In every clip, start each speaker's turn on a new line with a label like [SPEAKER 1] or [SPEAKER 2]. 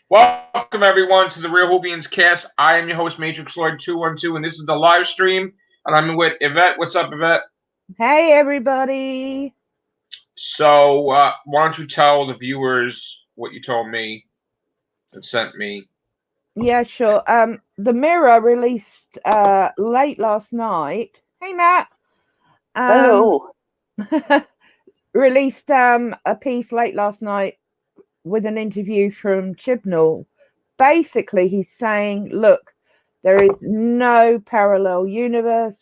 [SPEAKER 1] Welcome everyone to the Real Whovians cast. I am your host Matrix Lord 212, and this is the live stream. And I'm with Yvette. What's up, Yvette?
[SPEAKER 2] Hey, everybody.
[SPEAKER 1] So, why don't you tell the viewers what you told me and sent me?
[SPEAKER 2] Yeah, sure. The Mirror released late last night. Hey, Matt. Um,
[SPEAKER 3] Hello.
[SPEAKER 2] released a piece late last night with an interview from Chibnall. Basically, he's saying, look, there is no parallel universe.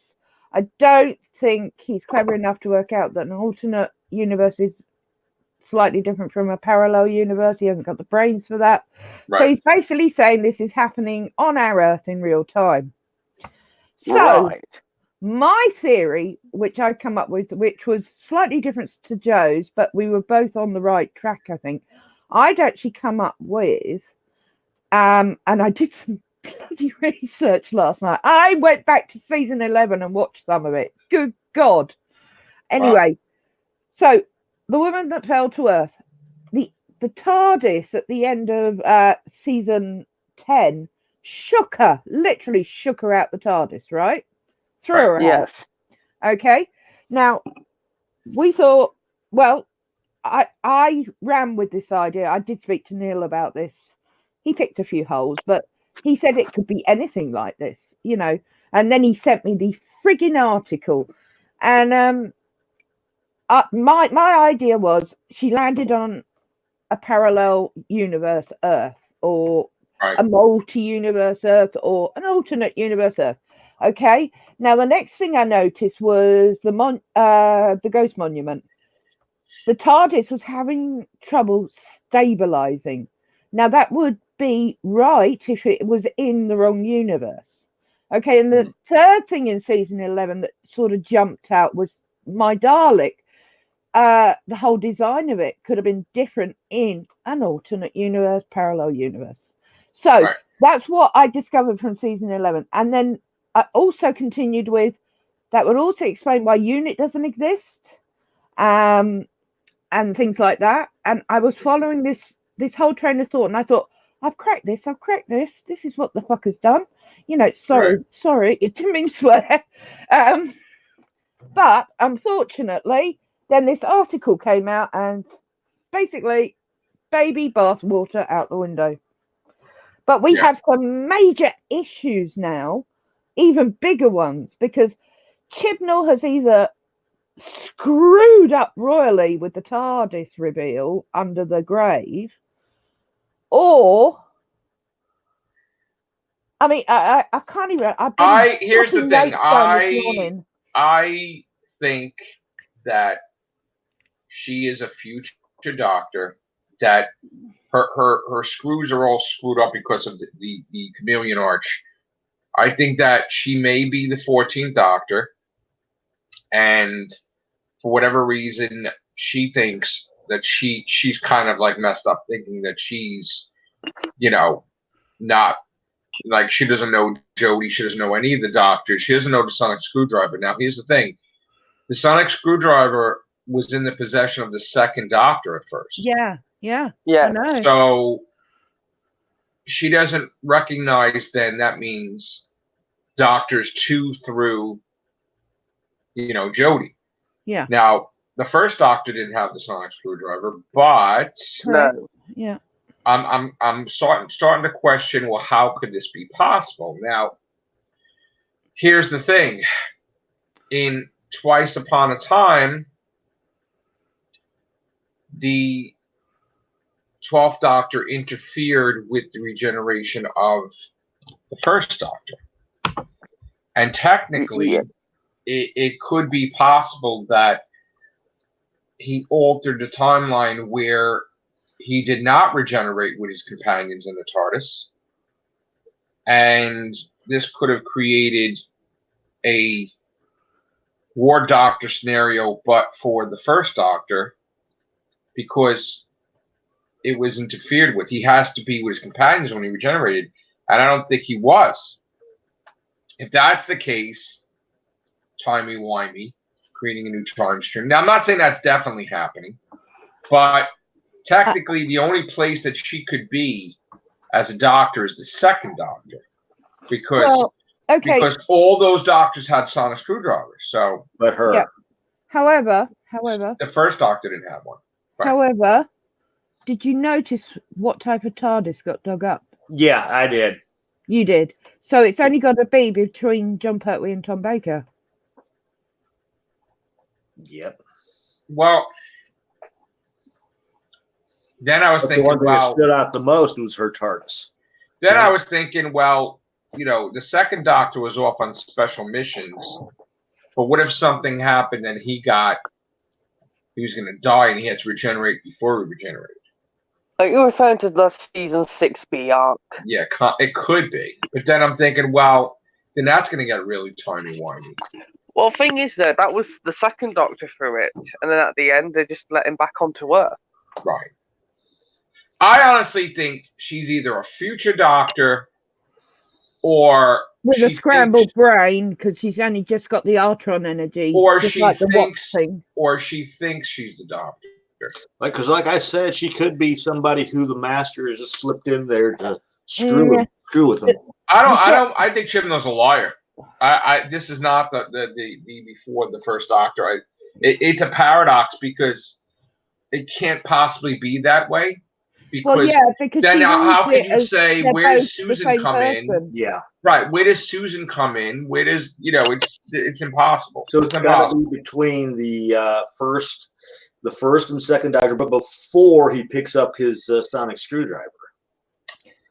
[SPEAKER 2] I don't think he's clever enough to work out that an alternate universe is slightly different from a parallel universe. He hasn't got the brains for that. So
[SPEAKER 1] Right.
[SPEAKER 2] he's basically saying this is happening on our Earth in real time. So
[SPEAKER 3] Right.
[SPEAKER 2] my theory, which I come up with, which was slightly different to Joe's, but we were both on the right track, I think. I'd actually come up with, and I did some bloody research last night. I went back to season 11 and watched some of it. Good God.
[SPEAKER 1] Wow.
[SPEAKER 2] Anyway, so the woman that fell to Earth, the TARDIS at the end of season 10 shook her, literally shook her out the TARDIS, right? Threw
[SPEAKER 1] Right.
[SPEAKER 2] her out.
[SPEAKER 3] Yes.
[SPEAKER 2] Okay. Now, we thought, well, I ran with this idea. I did speak to Neil about this. He picked a few holes, but he said it could be anything like this. And then he sent me the frigging article. And my idea was she landed on a parallel universe Earth or
[SPEAKER 1] Right.
[SPEAKER 2] a multi-universe Earth or an alternate universe Earth. Okay. Now the next thing I noticed was the Ghost Monument. The TARDIS was having trouble stabilizing. Now that would be right if it was in the wrong universe. Okay, and the third thing in season 11 that sort of jumped out was my Dalek. The whole design of it could have been different in an alternate universe, parallel universe. So
[SPEAKER 1] Right.
[SPEAKER 2] that's what I discovered from season 11. And then I also continued with that would also explain why UNIT doesn't exist, um, and things like that. And I was following this whole train of thought, and I thought, I've cracked this. I've cracked this. This is what the fuck has done.
[SPEAKER 1] Right.
[SPEAKER 2] Sorry, it didn't mean to swear. Um, but unfortunately, then this article came out and basically baby bathwater out the window. But we
[SPEAKER 1] Yeah.
[SPEAKER 2] have some major issues now, even bigger ones, because Chibnall has either screwed up royally with the TARDIS reveal under the grave, or I mean, I can't even. I've been
[SPEAKER 1] Here's the
[SPEAKER 2] jotting
[SPEAKER 1] thing.
[SPEAKER 2] notes down this morning.
[SPEAKER 1] I think that she is a future doctor. That her screws are all screwed up because of the chameleon arch. I think that she may be the 14th Doctor, and for whatever reason, she thinks that she's kind of like messed up, thinking that she's, you know, not like she doesn't know Jodie, she doesn't know any of the doctors, she doesn't know the sonic screwdriver. Now, here's the thing: the sonic screwdriver was in the possession of the second Doctor at first,
[SPEAKER 2] Yeah, I
[SPEAKER 3] Yes.
[SPEAKER 2] know.
[SPEAKER 1] so she doesn't recognize. Then that means Doctors 2 through, Jodie.
[SPEAKER 2] Yeah,
[SPEAKER 1] Now, the first Doctor didn't have the sonic screwdriver, but
[SPEAKER 2] correct.
[SPEAKER 3] No.
[SPEAKER 2] Yeah,
[SPEAKER 1] I'm starting to question. Well, how could this be possible? Now, here's the thing: in Twice Upon a Time, the 12th Doctor interfered with the regeneration of the first Doctor, and technically,
[SPEAKER 3] Yeah.
[SPEAKER 1] it could be possible that he altered the timeline where he did not regenerate with his companions in the TARDIS, and this could have created a War Doctor scenario, but for the first Doctor, because it was interfered with. He has to be with his companions when he regenerated, and I don't think he was. If that's the case, timey-wimey, creating a new time stream. Now, I'm not saying that's definitely happening, but
[SPEAKER 2] uh,
[SPEAKER 1] technically the only place that she could be as a doctor is the second doctor, because
[SPEAKER 2] Well, okay.
[SPEAKER 1] because all those doctors had sonic screwdrivers. So,
[SPEAKER 3] But her.
[SPEAKER 2] Yeah. However,
[SPEAKER 1] the first doctor didn't have one. Right.
[SPEAKER 2] however, did you notice what type of TARDIS got dug up?
[SPEAKER 3] Yeah, I did.
[SPEAKER 2] You did. So it's only got to be between John Pertwee and Tom Baker.
[SPEAKER 3] Yep.
[SPEAKER 1] Well, then I was
[SPEAKER 3] But the
[SPEAKER 1] thinking,
[SPEAKER 3] one thing that
[SPEAKER 1] well,
[SPEAKER 3] stood out the most was her TARDIS.
[SPEAKER 1] then I was thinking, well, the second doctor was off on special missions, but what if something happened and he was going to die and he had to regenerate before he regenerated?
[SPEAKER 4] Are you referring to the season 6B arc?
[SPEAKER 1] Yeah, it could be. But then I'm thinking, well, then that's going to get really timey-wimey.
[SPEAKER 4] Well, the thing is, that was the second Doctor through it, and then at the end, they just let him back onto Earth.
[SPEAKER 1] Right. I honestly think she's either a future doctor or
[SPEAKER 2] with a scrambled brain, because she's only just got the Ultron energy,
[SPEAKER 1] or
[SPEAKER 2] just
[SPEAKER 1] she
[SPEAKER 2] like the
[SPEAKER 1] thinks,
[SPEAKER 2] thing.
[SPEAKER 1] or she thinks she's the doctor.
[SPEAKER 3] Because like I said, she could be somebody who the Master has just slipped in there to screw with them.
[SPEAKER 1] I think Chibnall's a liar. This is not the before the first Doctor. It's a paradox because it can't possibly be that way. Because
[SPEAKER 2] because
[SPEAKER 1] then how can you say where does Susan come in?
[SPEAKER 3] Yeah,
[SPEAKER 1] right. Where does Susan come in? Where does it's impossible.
[SPEAKER 3] So it's got to be between the first and second Doctor, but before he picks up his sonic screwdriver.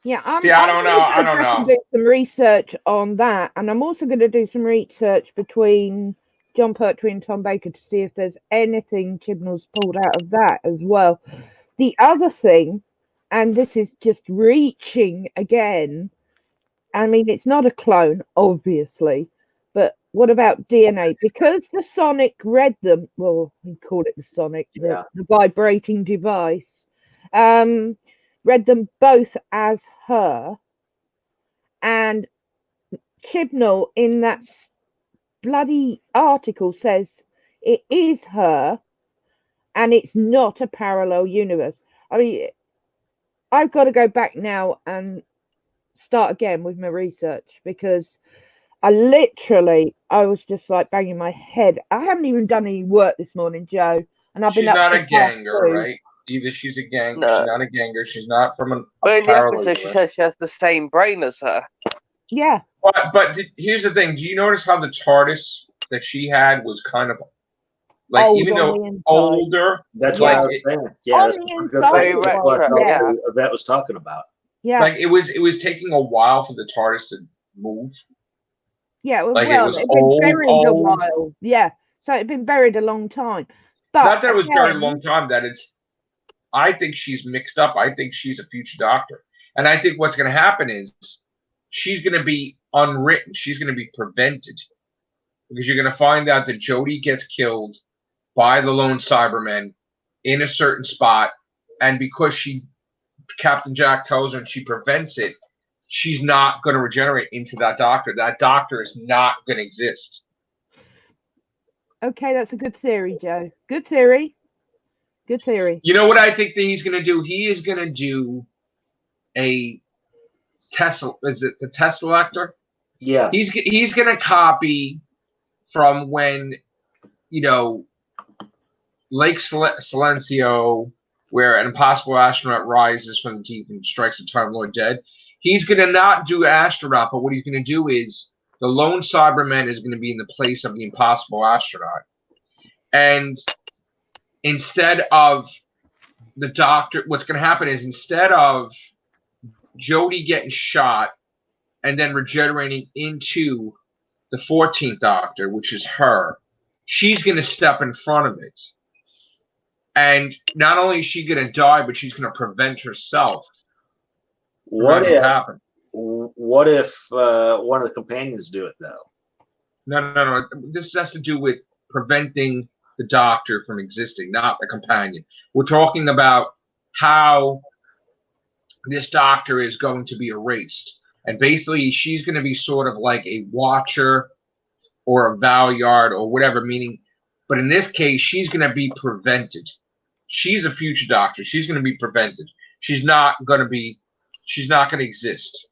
[SPEAKER 2] Yeah,
[SPEAKER 1] I don't know. I don't know.
[SPEAKER 2] Do some research on that, and I'm also going to do some research between John Pertwee and Tom Baker to see if there's anything Chibnall's pulled out of that as well. The other thing, and this is just reaching again, I mean, it's not a clone, obviously, but what about DNA? Because the Sonic read them, well, we call it the Sonic, the vibrating device, read them both as her, and Chibnall in that bloody article says it is her and it's not a parallel universe. I mean, I've got to go back now and start again with my research, because I was just like banging my head. I haven't even done any work this morning, Joe, and I've been
[SPEAKER 1] She's not a ganger, right? Either she's a ganger,
[SPEAKER 4] No.
[SPEAKER 1] she's not a ganger, she's not from a
[SPEAKER 4] But in the
[SPEAKER 1] parallel
[SPEAKER 4] episode, she
[SPEAKER 1] universe.
[SPEAKER 4] says she has the same brain as her.
[SPEAKER 2] Yeah.
[SPEAKER 1] But here's the thing. Do you notice how the TARDIS that she had was kind of like,
[SPEAKER 2] old,
[SPEAKER 1] even though older?
[SPEAKER 3] That's
[SPEAKER 1] like
[SPEAKER 3] what I was saying. Yeah,
[SPEAKER 2] on the inside,
[SPEAKER 4] very retro,
[SPEAKER 3] that was talking about.
[SPEAKER 2] Yeah.
[SPEAKER 1] Like it was taking a while for the TARDIS to move.
[SPEAKER 2] Yeah,
[SPEAKER 1] like
[SPEAKER 2] well,
[SPEAKER 1] it was
[SPEAKER 2] it'd been
[SPEAKER 1] old,
[SPEAKER 2] buried a while. Yeah, so it'd been buried a long time. But
[SPEAKER 1] not that it was buried a long time. I think she's mixed up. I think she's a future Doctor, and I think what's going to happen is she's going to be unwritten. She's going to be prevented, because you're going to find out that Jodie gets killed by the lone Cybermen in a certain spot, and because Captain Jack tells her and she prevents it, she's not going to regenerate into that Doctor. That Doctor is not going to exist.
[SPEAKER 2] Okay, that's a good theory, Joe. Good theory. Good theory.
[SPEAKER 1] You know what I think that he's going to do? He is going to do a Tesla. Is it the Tesselector?
[SPEAKER 3] Yeah.
[SPEAKER 1] He's going to copy from when, Lake Silencio, where an impossible astronaut rises from the deep and strikes the Time Lord dead. He's going to not do astronaut, but what he's going to do is the lone Cyberman is going to be in the place of the impossible astronaut. And instead of the Doctor, what's going to happen is instead of Jodie getting shot and then regenerating into the 14th Doctor, which is her, she's going to step in front of it. And not only is she going to die, but she's going to prevent herself.
[SPEAKER 3] What if one of the companions do it, though?
[SPEAKER 1] No. This has to do with preventing the Doctor from existing, not the companion. We're talking about how this Doctor is going to be erased. And basically, she's going to be sort of like a watcher or a Valyard or whatever, meaning, but in this case, she's going to be prevented. She's a future Doctor. She's going to be prevented. She's not going to be she's not going to exist.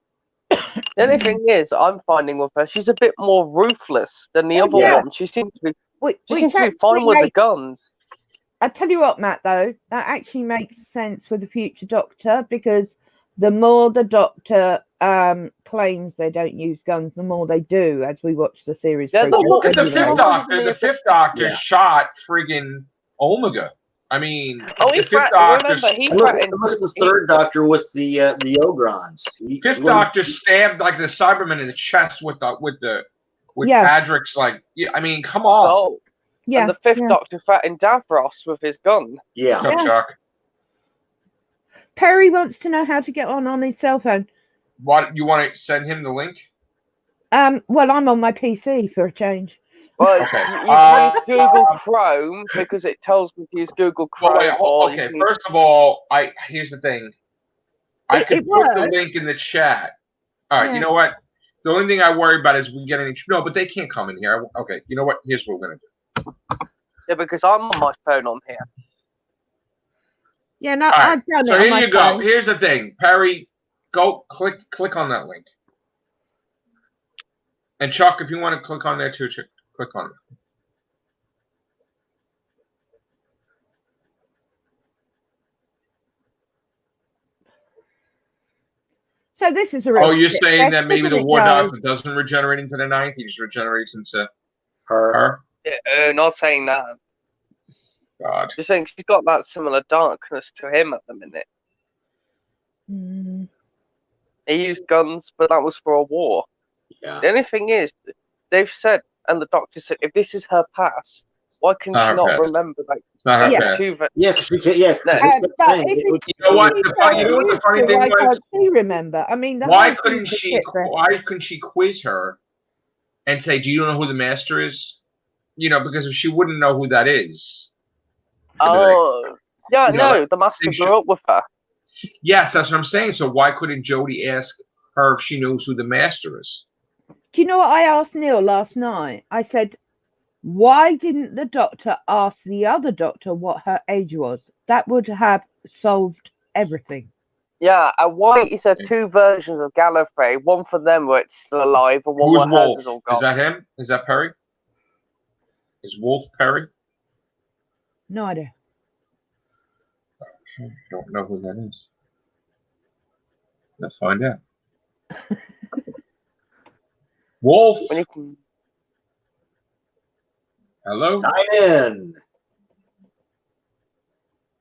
[SPEAKER 4] The only thing is, I'm finding with her, she's a bit more ruthless than the other
[SPEAKER 2] yeah.
[SPEAKER 4] one. She seems to be
[SPEAKER 2] Which
[SPEAKER 4] fine
[SPEAKER 2] actually
[SPEAKER 4] with the
[SPEAKER 2] makes,
[SPEAKER 4] guns.
[SPEAKER 2] I tell you what, Matt, though, that actually makes sense for the future Doctor, because the more the Doctor claims they don't use guns, the more they do, as we watch the series.
[SPEAKER 4] Yeah,
[SPEAKER 2] progress
[SPEAKER 1] Look at the
[SPEAKER 2] anyway.
[SPEAKER 1] Fifth Doctor. The Fifth Doctor
[SPEAKER 3] Yeah.
[SPEAKER 1] shot friggin' Omega. I mean,
[SPEAKER 4] Oh,
[SPEAKER 1] the
[SPEAKER 4] he
[SPEAKER 1] Fifth
[SPEAKER 4] threatened.
[SPEAKER 1] Doctor.
[SPEAKER 4] Remember, he
[SPEAKER 3] Look
[SPEAKER 4] threatened.
[SPEAKER 3] at the third Doctor with the Ogrons.
[SPEAKER 1] Fifth Doctor stabbed like the Cyberman in the chest with
[SPEAKER 2] Yeah.
[SPEAKER 1] Adric's like. Yeah, I mean, come on.
[SPEAKER 4] Oh,
[SPEAKER 2] Yeah.
[SPEAKER 4] and the Fifth Doctor threatened Davros with his gun.
[SPEAKER 3] Yeah.
[SPEAKER 1] What's up, Chuck?
[SPEAKER 2] Perry wants to know how to get on his cell phone.
[SPEAKER 1] What, you want to send him the link?
[SPEAKER 2] Well, I'm on my PC for a change.
[SPEAKER 4] Well,
[SPEAKER 1] Okay.
[SPEAKER 4] you use Google Chrome because it tells me to use Google Chrome.
[SPEAKER 1] Well, wait,
[SPEAKER 4] or you
[SPEAKER 1] okay.
[SPEAKER 4] can use-
[SPEAKER 1] First of all, here's the thing. I
[SPEAKER 2] It
[SPEAKER 1] could put the
[SPEAKER 2] works.
[SPEAKER 1] link in the chat. All right.
[SPEAKER 2] Yeah.
[SPEAKER 1] You know what? The only thing I worry about is we get any. No, but they can't come in here. Okay. You know what? Here's what we're gonna do.
[SPEAKER 4] Yeah, because I'm on my phone on here.
[SPEAKER 2] Yeah, no,
[SPEAKER 1] All right.
[SPEAKER 2] I've done it.
[SPEAKER 1] So
[SPEAKER 2] on
[SPEAKER 1] here
[SPEAKER 2] my
[SPEAKER 1] you go.
[SPEAKER 2] phone.
[SPEAKER 1] Here's the thing, Perry. Go click on that link. And Chuck, if you want to click on there too, click on it.
[SPEAKER 2] So this is a real.
[SPEAKER 1] Oh, you're
[SPEAKER 2] shit
[SPEAKER 1] saying
[SPEAKER 2] fest,
[SPEAKER 1] that maybe the
[SPEAKER 2] isn't it,
[SPEAKER 1] War
[SPEAKER 2] guys?
[SPEAKER 1] Doctor doesn't regenerate into the ninth; he just regenerates into
[SPEAKER 3] Her.
[SPEAKER 1] her.
[SPEAKER 4] Yeah, not saying that.
[SPEAKER 1] God.
[SPEAKER 4] Just saying she's got that similar darkness to him at the minute.
[SPEAKER 2] Mm.
[SPEAKER 4] He used guns, but that was for a war.
[SPEAKER 3] Yeah.
[SPEAKER 4] The only thing is, they've said, and the Doctor said, if this is her past, why can
[SPEAKER 1] Not
[SPEAKER 4] she
[SPEAKER 1] her
[SPEAKER 4] not
[SPEAKER 1] past.
[SPEAKER 4] remember that?
[SPEAKER 1] It's not her
[SPEAKER 2] Yeah.
[SPEAKER 1] past.
[SPEAKER 3] Yeah, because we can't. Yeah, 'cause
[SPEAKER 4] No.
[SPEAKER 3] it's the
[SPEAKER 2] But
[SPEAKER 3] thing.
[SPEAKER 2] if it's
[SPEAKER 1] You know what?
[SPEAKER 2] really
[SPEAKER 1] The funny- you know what the funny
[SPEAKER 2] useful,
[SPEAKER 1] thing
[SPEAKER 2] why
[SPEAKER 1] was?
[SPEAKER 2] can't she remember? I mean, the
[SPEAKER 1] Why
[SPEAKER 2] whole
[SPEAKER 1] couldn't
[SPEAKER 2] thing's a
[SPEAKER 1] she?
[SPEAKER 2] shit fest.
[SPEAKER 1] Why couldn't she quiz her and say, "Do you know who the Master is?" You know, because if she wouldn't know who that is.
[SPEAKER 4] Oh, yeah,
[SPEAKER 1] You know,
[SPEAKER 4] no, the Master
[SPEAKER 1] they
[SPEAKER 4] grew up with her.
[SPEAKER 1] Yes, that's what I'm saying. So why couldn't Jodie ask her if she knows who the Master is?
[SPEAKER 2] Do you know what I asked Neil last night? I said, why didn't the Doctor ask the other Doctor what her age was? That would have solved everything.
[SPEAKER 4] Yeah, and why is there two versions of Gallifrey? One for them where it's still alive, and one
[SPEAKER 1] Who's
[SPEAKER 4] where hers
[SPEAKER 1] Wolf?
[SPEAKER 4] is all
[SPEAKER 1] Is
[SPEAKER 4] gone.
[SPEAKER 1] that him? Is that Perry? Is Wolf Perry?
[SPEAKER 2] No idea.
[SPEAKER 1] Don't know who that is. Let's find out. Wolf.
[SPEAKER 4] When you can...
[SPEAKER 1] Hello.
[SPEAKER 3] Sign in.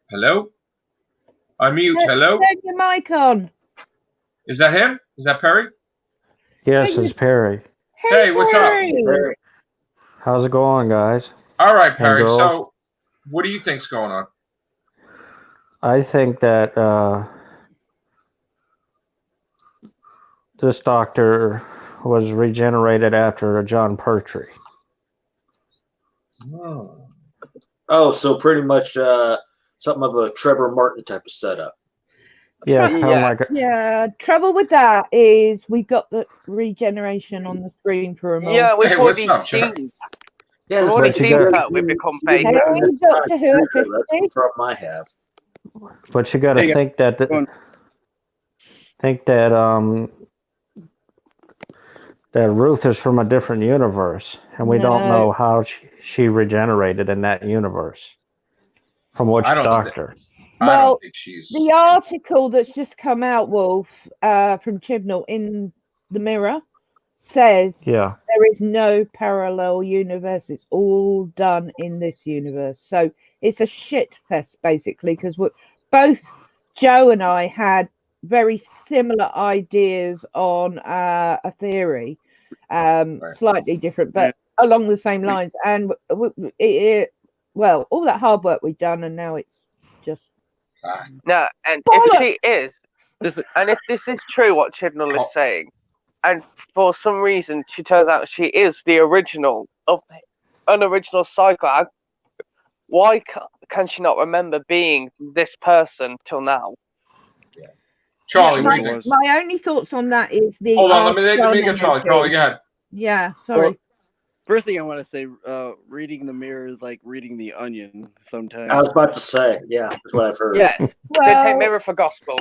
[SPEAKER 1] Hello. Unmute. Hello.
[SPEAKER 2] Turn your mic on.
[SPEAKER 1] Is that him? Is that Perry?
[SPEAKER 5] Yes,
[SPEAKER 2] Hey,
[SPEAKER 5] it's Perry.
[SPEAKER 1] Hey, what's up?
[SPEAKER 2] Perry.
[SPEAKER 3] Very-
[SPEAKER 5] How's it going, guys?
[SPEAKER 1] All right, Perry.
[SPEAKER 5] girls.
[SPEAKER 1] So, what do you think's going on?
[SPEAKER 5] I think that this doctor was regenerated after a John Pertwee.
[SPEAKER 1] Oh.
[SPEAKER 3] Oh, so pretty much something of a Trevor Martin type of setup.
[SPEAKER 5] Yeah,
[SPEAKER 2] From-
[SPEAKER 5] kind of like a,
[SPEAKER 2] Yeah, trouble with that is we got the regeneration on the screen for a moment.
[SPEAKER 4] Yeah, we've
[SPEAKER 1] Hey, what's
[SPEAKER 4] already
[SPEAKER 1] up, Chuck?
[SPEAKER 4] seen.
[SPEAKER 3] Yeah,
[SPEAKER 4] We've
[SPEAKER 3] it's
[SPEAKER 4] already
[SPEAKER 5] like you
[SPEAKER 4] seen
[SPEAKER 5] got-
[SPEAKER 4] that we become
[SPEAKER 2] Hey,
[SPEAKER 4] bacon.
[SPEAKER 2] Doctor Who at
[SPEAKER 3] That's
[SPEAKER 2] 50.
[SPEAKER 3] the problem I have.
[SPEAKER 5] but you got to
[SPEAKER 6] Hey,
[SPEAKER 5] think that that Ruth is from a different universe, and we don't
[SPEAKER 2] No.
[SPEAKER 5] know how she regenerated in that universe. From which
[SPEAKER 1] I don't
[SPEAKER 5] doctor?
[SPEAKER 1] I
[SPEAKER 2] Well,
[SPEAKER 1] don't think she's.
[SPEAKER 2] The article that's just come out, Wolf, from Chibnall in the Mirror says
[SPEAKER 5] Yeah.
[SPEAKER 2] there is no parallel universe. It's all done in this universe. So it's a shit fest, basically, because both Joe and I had very similar ideas on a theory, slightly different, but along the same lines. And well, all that hard work we've done, and now it's just
[SPEAKER 4] No, and
[SPEAKER 2] Bollocks!
[SPEAKER 4] if she is,
[SPEAKER 6] This is-
[SPEAKER 4] and if this is true, what Chibnall
[SPEAKER 1] Oh.
[SPEAKER 4] is saying, and for some reason she turns out she is the original of an original cycle, why can she not remember being this person till now?
[SPEAKER 1] Charlie, what do you
[SPEAKER 2] my,
[SPEAKER 1] think?
[SPEAKER 6] was-
[SPEAKER 2] my only thoughts on that is the
[SPEAKER 1] Hold on, let me
[SPEAKER 2] Argon
[SPEAKER 1] get Charlie.
[SPEAKER 2] energy.
[SPEAKER 1] Charlie, go ahead.
[SPEAKER 2] Yeah, sorry.
[SPEAKER 6] First thing I want to say, reading the mirror is like reading the onion sometimes.
[SPEAKER 3] I was about to say, yeah, that's what I've heard.
[SPEAKER 4] Yes, they
[SPEAKER 2] Well,
[SPEAKER 4] take mirror for gospel.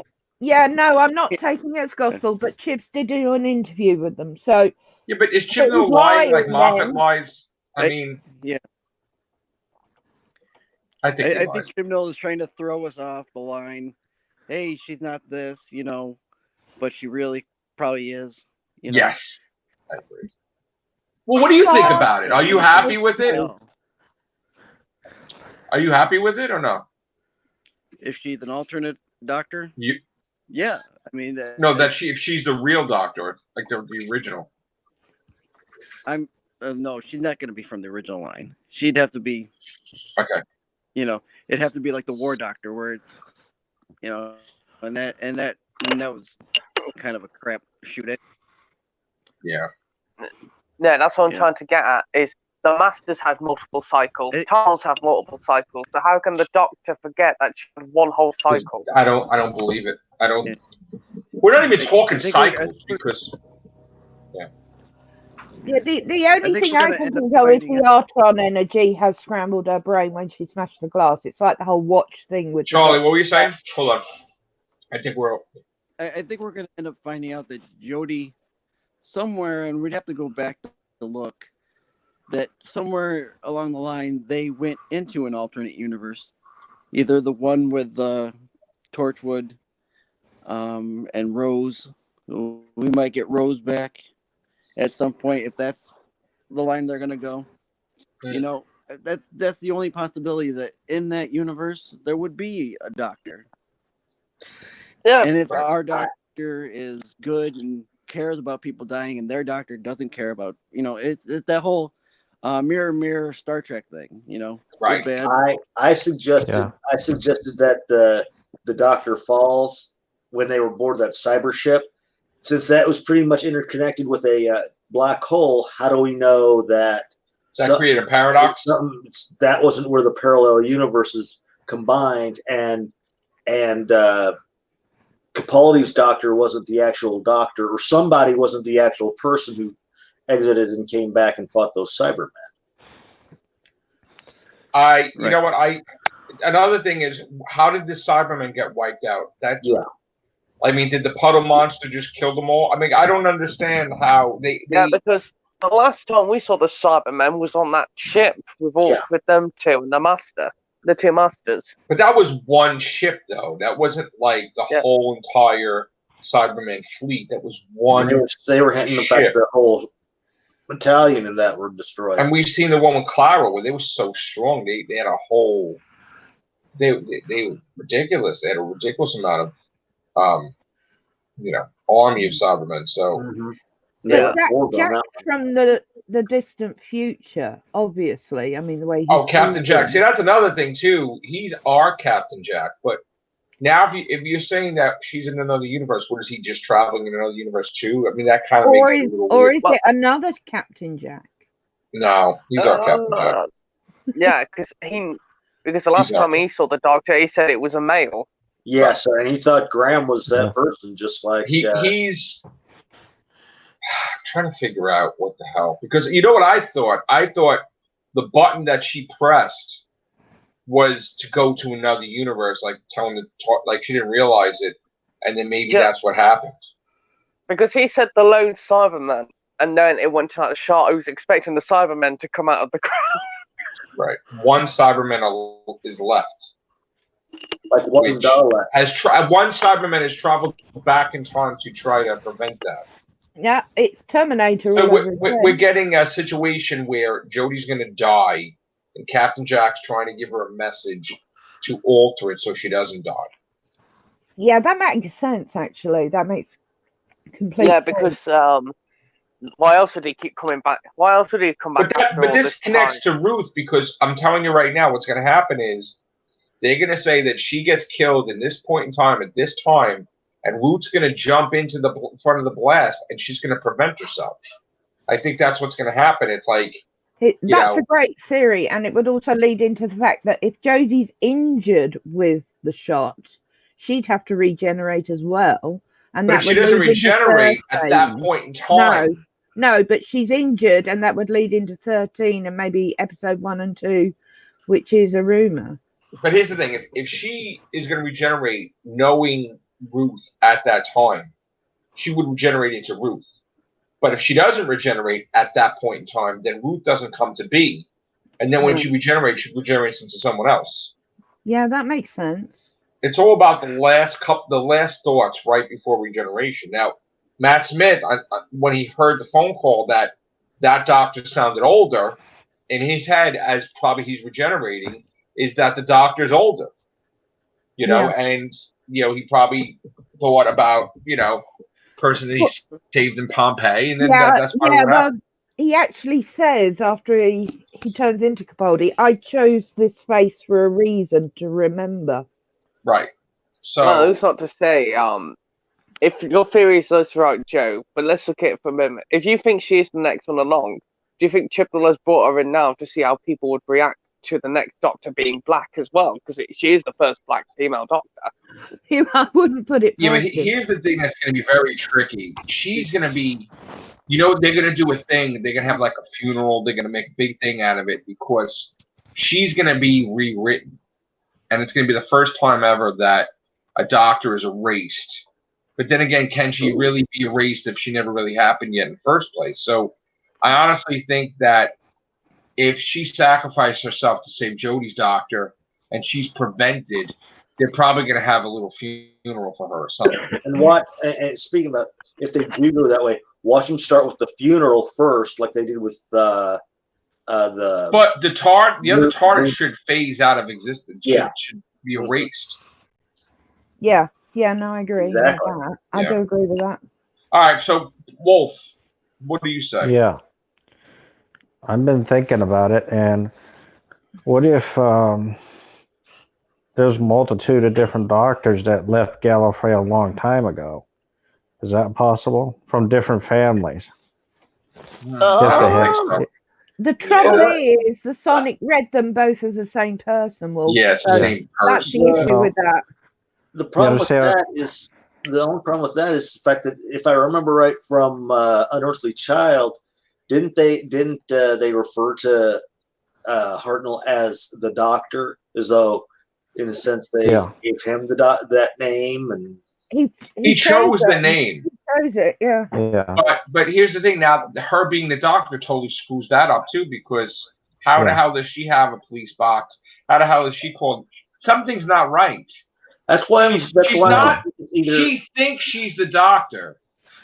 [SPEAKER 2] Yeah, no, I'm not taking it as gospel, but Chips did do an interview with them. So
[SPEAKER 1] Yeah, but is
[SPEAKER 2] it
[SPEAKER 1] Chibnall
[SPEAKER 2] was
[SPEAKER 1] lying like
[SPEAKER 2] lying
[SPEAKER 1] Moffat
[SPEAKER 2] then.
[SPEAKER 1] lies? I
[SPEAKER 6] I-
[SPEAKER 1] mean,
[SPEAKER 6] Yeah,
[SPEAKER 1] I think he
[SPEAKER 6] I
[SPEAKER 1] lies.
[SPEAKER 6] think Chibnall is trying to throw us off the line. Hey, she's not this, but she really probably is.
[SPEAKER 1] Yes, I agree. Well, what do you think
[SPEAKER 2] Oh,
[SPEAKER 1] about it? Are you happy with it? Are you happy with it or no?
[SPEAKER 6] If she's an alternate doctor,
[SPEAKER 1] You
[SPEAKER 6] yeah. I mean,
[SPEAKER 1] no, that if she's the real doctor, like the original.
[SPEAKER 6] I'm no, she's not going to be from the original line. She'd have to be,
[SPEAKER 1] Okay.
[SPEAKER 6] it'd have to be like the War Doctor, where it's, and that was kind of a crap shoot.
[SPEAKER 1] Yeah.
[SPEAKER 4] Yeah, that's what I'm
[SPEAKER 6] Yeah.
[SPEAKER 4] trying to get at. Is the Masters had multiple cycles,
[SPEAKER 6] It-
[SPEAKER 4] Tunnels have multiple cycles. So how can the Doctor forget that she had one whole
[SPEAKER 1] 'Cause
[SPEAKER 4] cycle?
[SPEAKER 1] I don't believe it. I don't.
[SPEAKER 6] Yeah.
[SPEAKER 1] We're not even talking
[SPEAKER 6] I think we're-
[SPEAKER 1] cycles because.
[SPEAKER 2] Yeah, the only
[SPEAKER 6] think
[SPEAKER 2] thing
[SPEAKER 6] we're
[SPEAKER 2] I
[SPEAKER 6] gonna
[SPEAKER 2] can
[SPEAKER 6] end up
[SPEAKER 2] think of is
[SPEAKER 6] finding
[SPEAKER 2] the Artron energy has scrambled her brain when she smashed the glass. It's like the whole watch thing with the
[SPEAKER 1] Charlie,
[SPEAKER 2] Doctor.
[SPEAKER 1] what were you saying? Hold on. I think we're.
[SPEAKER 6] I think we're going to end up finding out that Jodie, somewhere, and we'd have to go back to look, that somewhere along the line they went into an alternate universe, either the one with Torchwood, and Rose. We might get Rose back at some point if that's the line they're going to go. That's the only possibility, that in that universe there would be a doctor.
[SPEAKER 4] Yeah,
[SPEAKER 6] And if our doctor is good and cares about people dying, and their doctor doesn't care about, it's that whole mirror Star Trek thing,
[SPEAKER 1] Right.
[SPEAKER 6] Good, bad.
[SPEAKER 3] I suggested that the Doctor falls when they were aboard that cyber ship. Since that was pretty much interconnected with a black hole, how do we know that
[SPEAKER 1] created a paradox?
[SPEAKER 3] That wasn't where the parallel universes combined, and Capaldi's doctor wasn't the actual doctor, or somebody wasn't the actual person who exited and came back and fought those Cybermen.
[SPEAKER 1] You know what? Another thing is, how did the Cybermen get wiped out? I mean, did the puddle monster just kill them all? I mean, I don't understand how they.
[SPEAKER 4] Yeah, because the last time we saw the Cybermen was on that ship with them two and the two masters.
[SPEAKER 1] But that was one ship, though. That wasn't like the whole entire Cybermen fleet. That was one.
[SPEAKER 3] They were hitting the fact the whole battalion in that were destroyed.
[SPEAKER 1] And we've seen the one with Clara where they were so strong. They had a whole. They were ridiculous. They had a ridiculous amount of army of Cybermen. So
[SPEAKER 2] Jack's from the distant future, obviously. I mean, the way he's
[SPEAKER 1] Captain Jack. See, that's another thing too. He's our Captain Jack, but now if you're saying that she's in another universe, what is he just traveling in another universe too? I mean, that kind of makes it a little weird.
[SPEAKER 2] Is it another Captain Jack?
[SPEAKER 1] No, he's our Captain Jack.
[SPEAKER 4] Yeah, because the last time he saw the Doctor, he said it was a male.
[SPEAKER 3] Yes, and he thought Graham was that person, just like
[SPEAKER 1] he's trying to figure out what the hell, because you know what I thought? I thought the button that she pressed was to go to another universe, like tell him to talk, like she didn't realize it, and then maybe that's what happened. Because
[SPEAKER 4] he said the lone Cyberman, and then it went to like the shot. I was expecting the Cybermen to come out of the crowd. Right, one Cyberman is left.
[SPEAKER 3] Like one Dalek
[SPEAKER 1] one Cyberman has traveled back in time to try to prevent that.
[SPEAKER 2] Yeah, it's Terminator.
[SPEAKER 1] So we're getting a situation where Jodie's going to die, and Captain Jack's trying to give her a message to alter it so she doesn't die.
[SPEAKER 2] Yeah, that makes sense. Actually, that makes complete sense.
[SPEAKER 4] Yeah, because why else would he keep coming back? Why else would he come back?
[SPEAKER 1] But this connects to Ruth, because I'm telling you right now, what's going to happen is they're going to say that she gets killed in this point in time at this time, and Ruth's going to jump into the front of the blast, and she's going to prevent herself. I think that's what's going to happen. It's like
[SPEAKER 2] that's a great theory, and it would also lead into the fact that if Jodie's injured with the shot, she'd have to regenerate as well, and
[SPEAKER 1] but she doesn't regenerate at that point in time.
[SPEAKER 2] No, but she's injured, and that would lead into 13 and maybe episode 1 and 2, which is a rumor.
[SPEAKER 1] But here's the thing: if she is going to regenerate, knowing Ruth at that time, she would regenerate into Ruth. But if she doesn't regenerate at that point in time, then Ruth doesn't come to be. And then when she regenerates into someone else.
[SPEAKER 2] Yeah, that makes sense.
[SPEAKER 1] It's all about the last thoughts right before regeneration. Now, Matt Smith, when he heard the phone call that doctor sounded older, in his head, as probably he's regenerating, is that the doctor's older. You know, and he probably thought about person that he saved in Pompeii, and then that's probably what happened.
[SPEAKER 2] He actually says after he turns into Capaldi, I chose this face for a reason to remember.
[SPEAKER 1] Right. So
[SPEAKER 4] well, it's not to say if your theory is those right, Joe, but let's look at it for a moment. If you think she is the next one along, do you think Chibnall has brought her in now to see how people would react to the next Doctor being black as well? Because she is the first black female Doctor.
[SPEAKER 2] I wouldn't put it.
[SPEAKER 1] Yeah, but here's the thing that's going to be very tricky. She's going to be, they're going to do a thing. They're going to have like a funeral. They're going to make a big thing out of it because she's going to be rewritten, and it's going to be the first time ever that a Doctor is erased. But then again, can she really be erased if she never really happened yet in the first place? So I honestly think that if she sacrificed herself to save Jodie's Doctor and she's prevented, they're probably going to have a little funeral for her or something.
[SPEAKER 3] And speaking about, if they do go that way, watch them start with the funeral first, like they did with the. But
[SPEAKER 1] the other TARDIS should phase out of existence.
[SPEAKER 3] Yeah,
[SPEAKER 1] should be erased.
[SPEAKER 2] Yeah, no, I agree.
[SPEAKER 3] Exactly.
[SPEAKER 2] I do agree with that.
[SPEAKER 1] All right, so Wolf, what do you say?
[SPEAKER 5] Yeah, I've been thinking about it, and what if there's a multitude of different doctors that left Gallifrey a long time ago? Is that possible? From different families?
[SPEAKER 2] The trouble is, the Sonic read them both as the same person. Well,
[SPEAKER 1] yes, same person.
[SPEAKER 2] That's the issue with that.
[SPEAKER 3] The problem with that is the only problem with that is the fact that if I remember right from Unearthly Child, didn't they refer to Hartnell as the Doctor, as though in a sense they gave him that name, and
[SPEAKER 1] he chose the name.
[SPEAKER 2] He chose it, yeah.
[SPEAKER 1] But here's the thing: now her being the Doctor totally screws that up too, because how the hell does she have a police box? How the hell is she called? Something's not right.
[SPEAKER 3] That's why
[SPEAKER 1] she thinks she's the Doctor.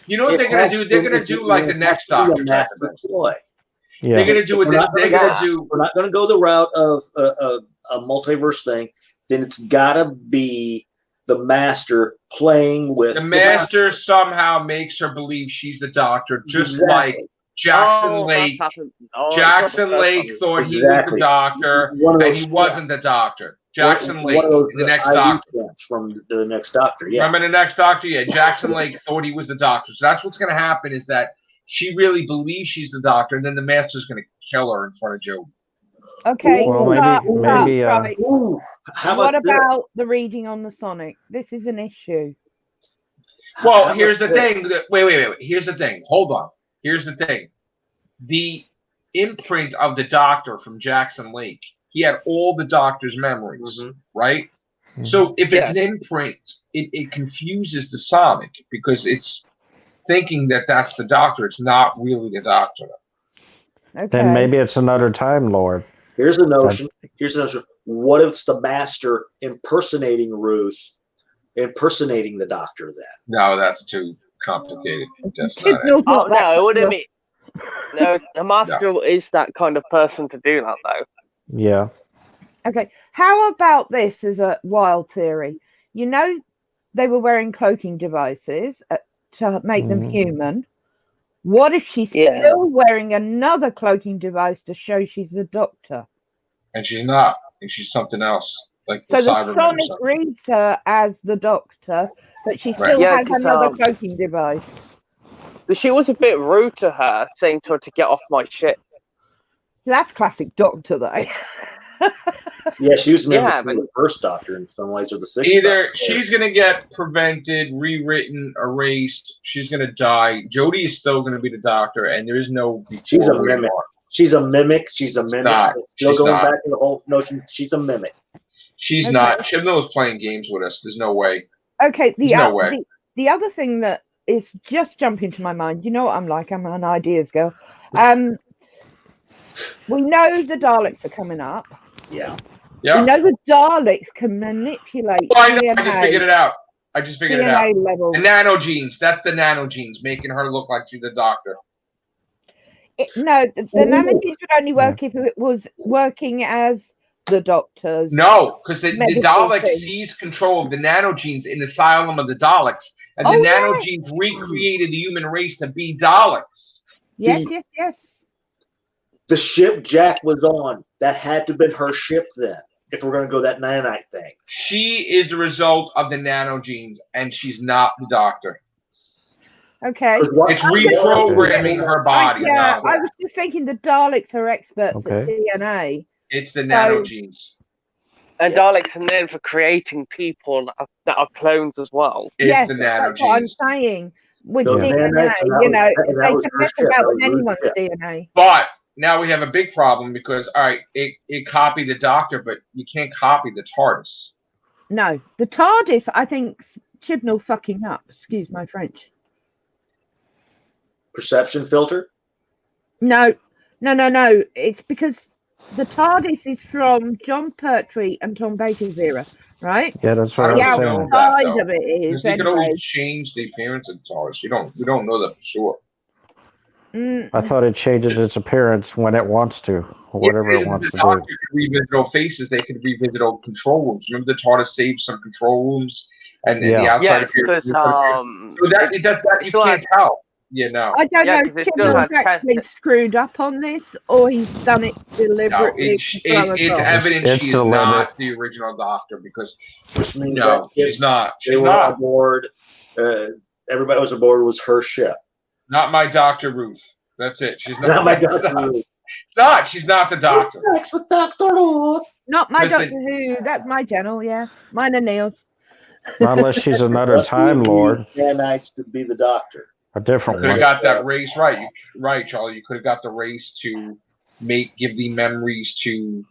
[SPEAKER 1] You know what they're gonna do? They're gonna do like the next Doctor. They're gonna do it.
[SPEAKER 3] We're not gonna go the route of a multiverse thing. Then it's gotta be the Master playing with
[SPEAKER 1] the Master. Somehow makes her believe she's the Doctor, just like Jackson Lake. Jackson Lake thought he was the Doctor, and he wasn't the Doctor. Jackson Lake, the next Doctor.
[SPEAKER 3] From the next Doctor, yeah.
[SPEAKER 1] Remember the next Doctor? Yeah, Jackson Lake thought he was the Doctor. So that's what's going to happen, is that she really believes she's the Doctor, and then the Master's going to kill her in front of Jodie.
[SPEAKER 2] Okay.
[SPEAKER 5] Well, maybe
[SPEAKER 2] right. What
[SPEAKER 3] about
[SPEAKER 2] the reading on the Sonic? This is an issue.
[SPEAKER 1] Well, here's the thing. Wait. Here's the thing. Hold on. Here's the thing. The imprint of the Doctor from Jackson Lake, he had all the Doctor's memories, right? Mm-hmm. So if it's an imprint, it confuses the Sonic because it's thinking that that's the Doctor. It's not really the Doctor.
[SPEAKER 5] Okay. Then maybe it's another Time Lord.
[SPEAKER 3] Here's the notion. What if it's the Master impersonating Ruth, impersonating the Doctor then?
[SPEAKER 1] No, that's too complicated. That's not it.
[SPEAKER 4] Oh, no, it wouldn't be. No, the Master is that kind of person to do that, though.
[SPEAKER 5] Yeah.
[SPEAKER 2] Okay. How about this as a wild theory? They were wearing cloaking devices to make them human. What if she's still wearing another cloaking device to show she's the Doctor?
[SPEAKER 1] And she's not. And she's something else. Like
[SPEAKER 2] the Sonic reads her as the Doctor, but she still has another cloaking device.
[SPEAKER 4] She was a bit rude to her, saying to her to get off my ship.
[SPEAKER 2] That's classic Doctor, though.
[SPEAKER 3] Yeah, she was the first Doctor in some ways, or the sixth.
[SPEAKER 1] Either she's going to get prevented, rewritten, erased. She's going to die. Jodie is still going to be the Doctor, and there is no.
[SPEAKER 3] She's a mimic. She's a mimic. Still going back to the whole notion. She's a mimic.
[SPEAKER 1] She's not. Chibnall is playing games with us. There's no way.
[SPEAKER 2] Okay,
[SPEAKER 1] There's no way.
[SPEAKER 2] the other thing that is just jumping to my mind, you know what I'm like, I'm an ideas girl. We know the Daleks are coming up.
[SPEAKER 3] Yeah.
[SPEAKER 2] We
[SPEAKER 1] Yeah.
[SPEAKER 2] know the Daleks can manipulate
[SPEAKER 1] Oh, I know. I just
[SPEAKER 2] DNA,
[SPEAKER 1] figured it out.
[SPEAKER 2] DNA levels.
[SPEAKER 1] The nanogenes. That's the nanogenes making her look like she's the Doctor.
[SPEAKER 2] No, the nanogenes would only work if it was working as the Doctor's.
[SPEAKER 1] No, because the
[SPEAKER 2] medical
[SPEAKER 1] Dalek
[SPEAKER 2] thing.
[SPEAKER 1] seized control of the nanogenes in the asylum of the Daleks, and the nanogenes recreated the human race to be Daleks.
[SPEAKER 2] Yes.
[SPEAKER 3] The ship Jack was on, that had to have been her ship then, if we're going to go that nanite thing.
[SPEAKER 1] She is the result of the nanogenes, and she's not the Doctor.
[SPEAKER 2] Okay.
[SPEAKER 1] It's reprogramming her body.
[SPEAKER 2] Yeah, I was just thinking the Daleks are experts at DNA.
[SPEAKER 1] It's the nanogenes.
[SPEAKER 4] And Daleks are known for creating people that are clones as well.
[SPEAKER 2] Yes,
[SPEAKER 1] the
[SPEAKER 2] that's what I'm saying. With DNA,
[SPEAKER 3] nanites,
[SPEAKER 2] you know,
[SPEAKER 3] that
[SPEAKER 2] they
[SPEAKER 3] was
[SPEAKER 2] can
[SPEAKER 3] her
[SPEAKER 2] mess
[SPEAKER 3] ship.
[SPEAKER 2] about
[SPEAKER 3] That
[SPEAKER 2] with
[SPEAKER 3] was her
[SPEAKER 2] anyone's
[SPEAKER 3] ship.
[SPEAKER 2] DNA.
[SPEAKER 1] But now we have a big problem because, all right, it copied the Doctor, but you can't copy the TARDIS.
[SPEAKER 2] No, the TARDIS, I think, Chibnall fucking up. Excuse my French.
[SPEAKER 3] Perception filter?
[SPEAKER 2] No. It's because the TARDIS is from John Pertwee and Tom Baker's era, right?
[SPEAKER 5] Yeah, that's what
[SPEAKER 1] I
[SPEAKER 5] I'm
[SPEAKER 1] don't know
[SPEAKER 5] saying.
[SPEAKER 1] that,
[SPEAKER 2] The size of it is
[SPEAKER 1] they could
[SPEAKER 2] anyway.
[SPEAKER 1] always change the appearance of the TARDIS. We don't know that for sure.
[SPEAKER 5] I thought it changes its appearance when it wants to, or whatever it wants to do.
[SPEAKER 1] Doctor could revisit old faces. They could revisit old control rooms. Remember the TARDIS saved some control rooms and the outside appearance.
[SPEAKER 4] Because
[SPEAKER 1] you can't tell. You know.
[SPEAKER 2] I don't know if Chibnall's actually screwed up on this or he's done it deliberately.
[SPEAKER 1] No, it's evident she is not the original Doctor because she's not. She's not.
[SPEAKER 3] Aboard. Everybody was aboard. Was her ship.
[SPEAKER 1] Not my Dr. Ruth. That's it. She's
[SPEAKER 3] not my Dr. Ruth.
[SPEAKER 1] She's not the Doctor.
[SPEAKER 3] Next with Dr. Ruth.
[SPEAKER 2] Not my Doctor Who. That's my channel. Yeah, mine are Neil's.
[SPEAKER 5] Unless she's another Time Lord.
[SPEAKER 3] Nanites to be the Doctor.
[SPEAKER 5] A different
[SPEAKER 1] one.
[SPEAKER 5] You
[SPEAKER 1] could have got that race right. Right, Charlie. You could have got the race to give the memories to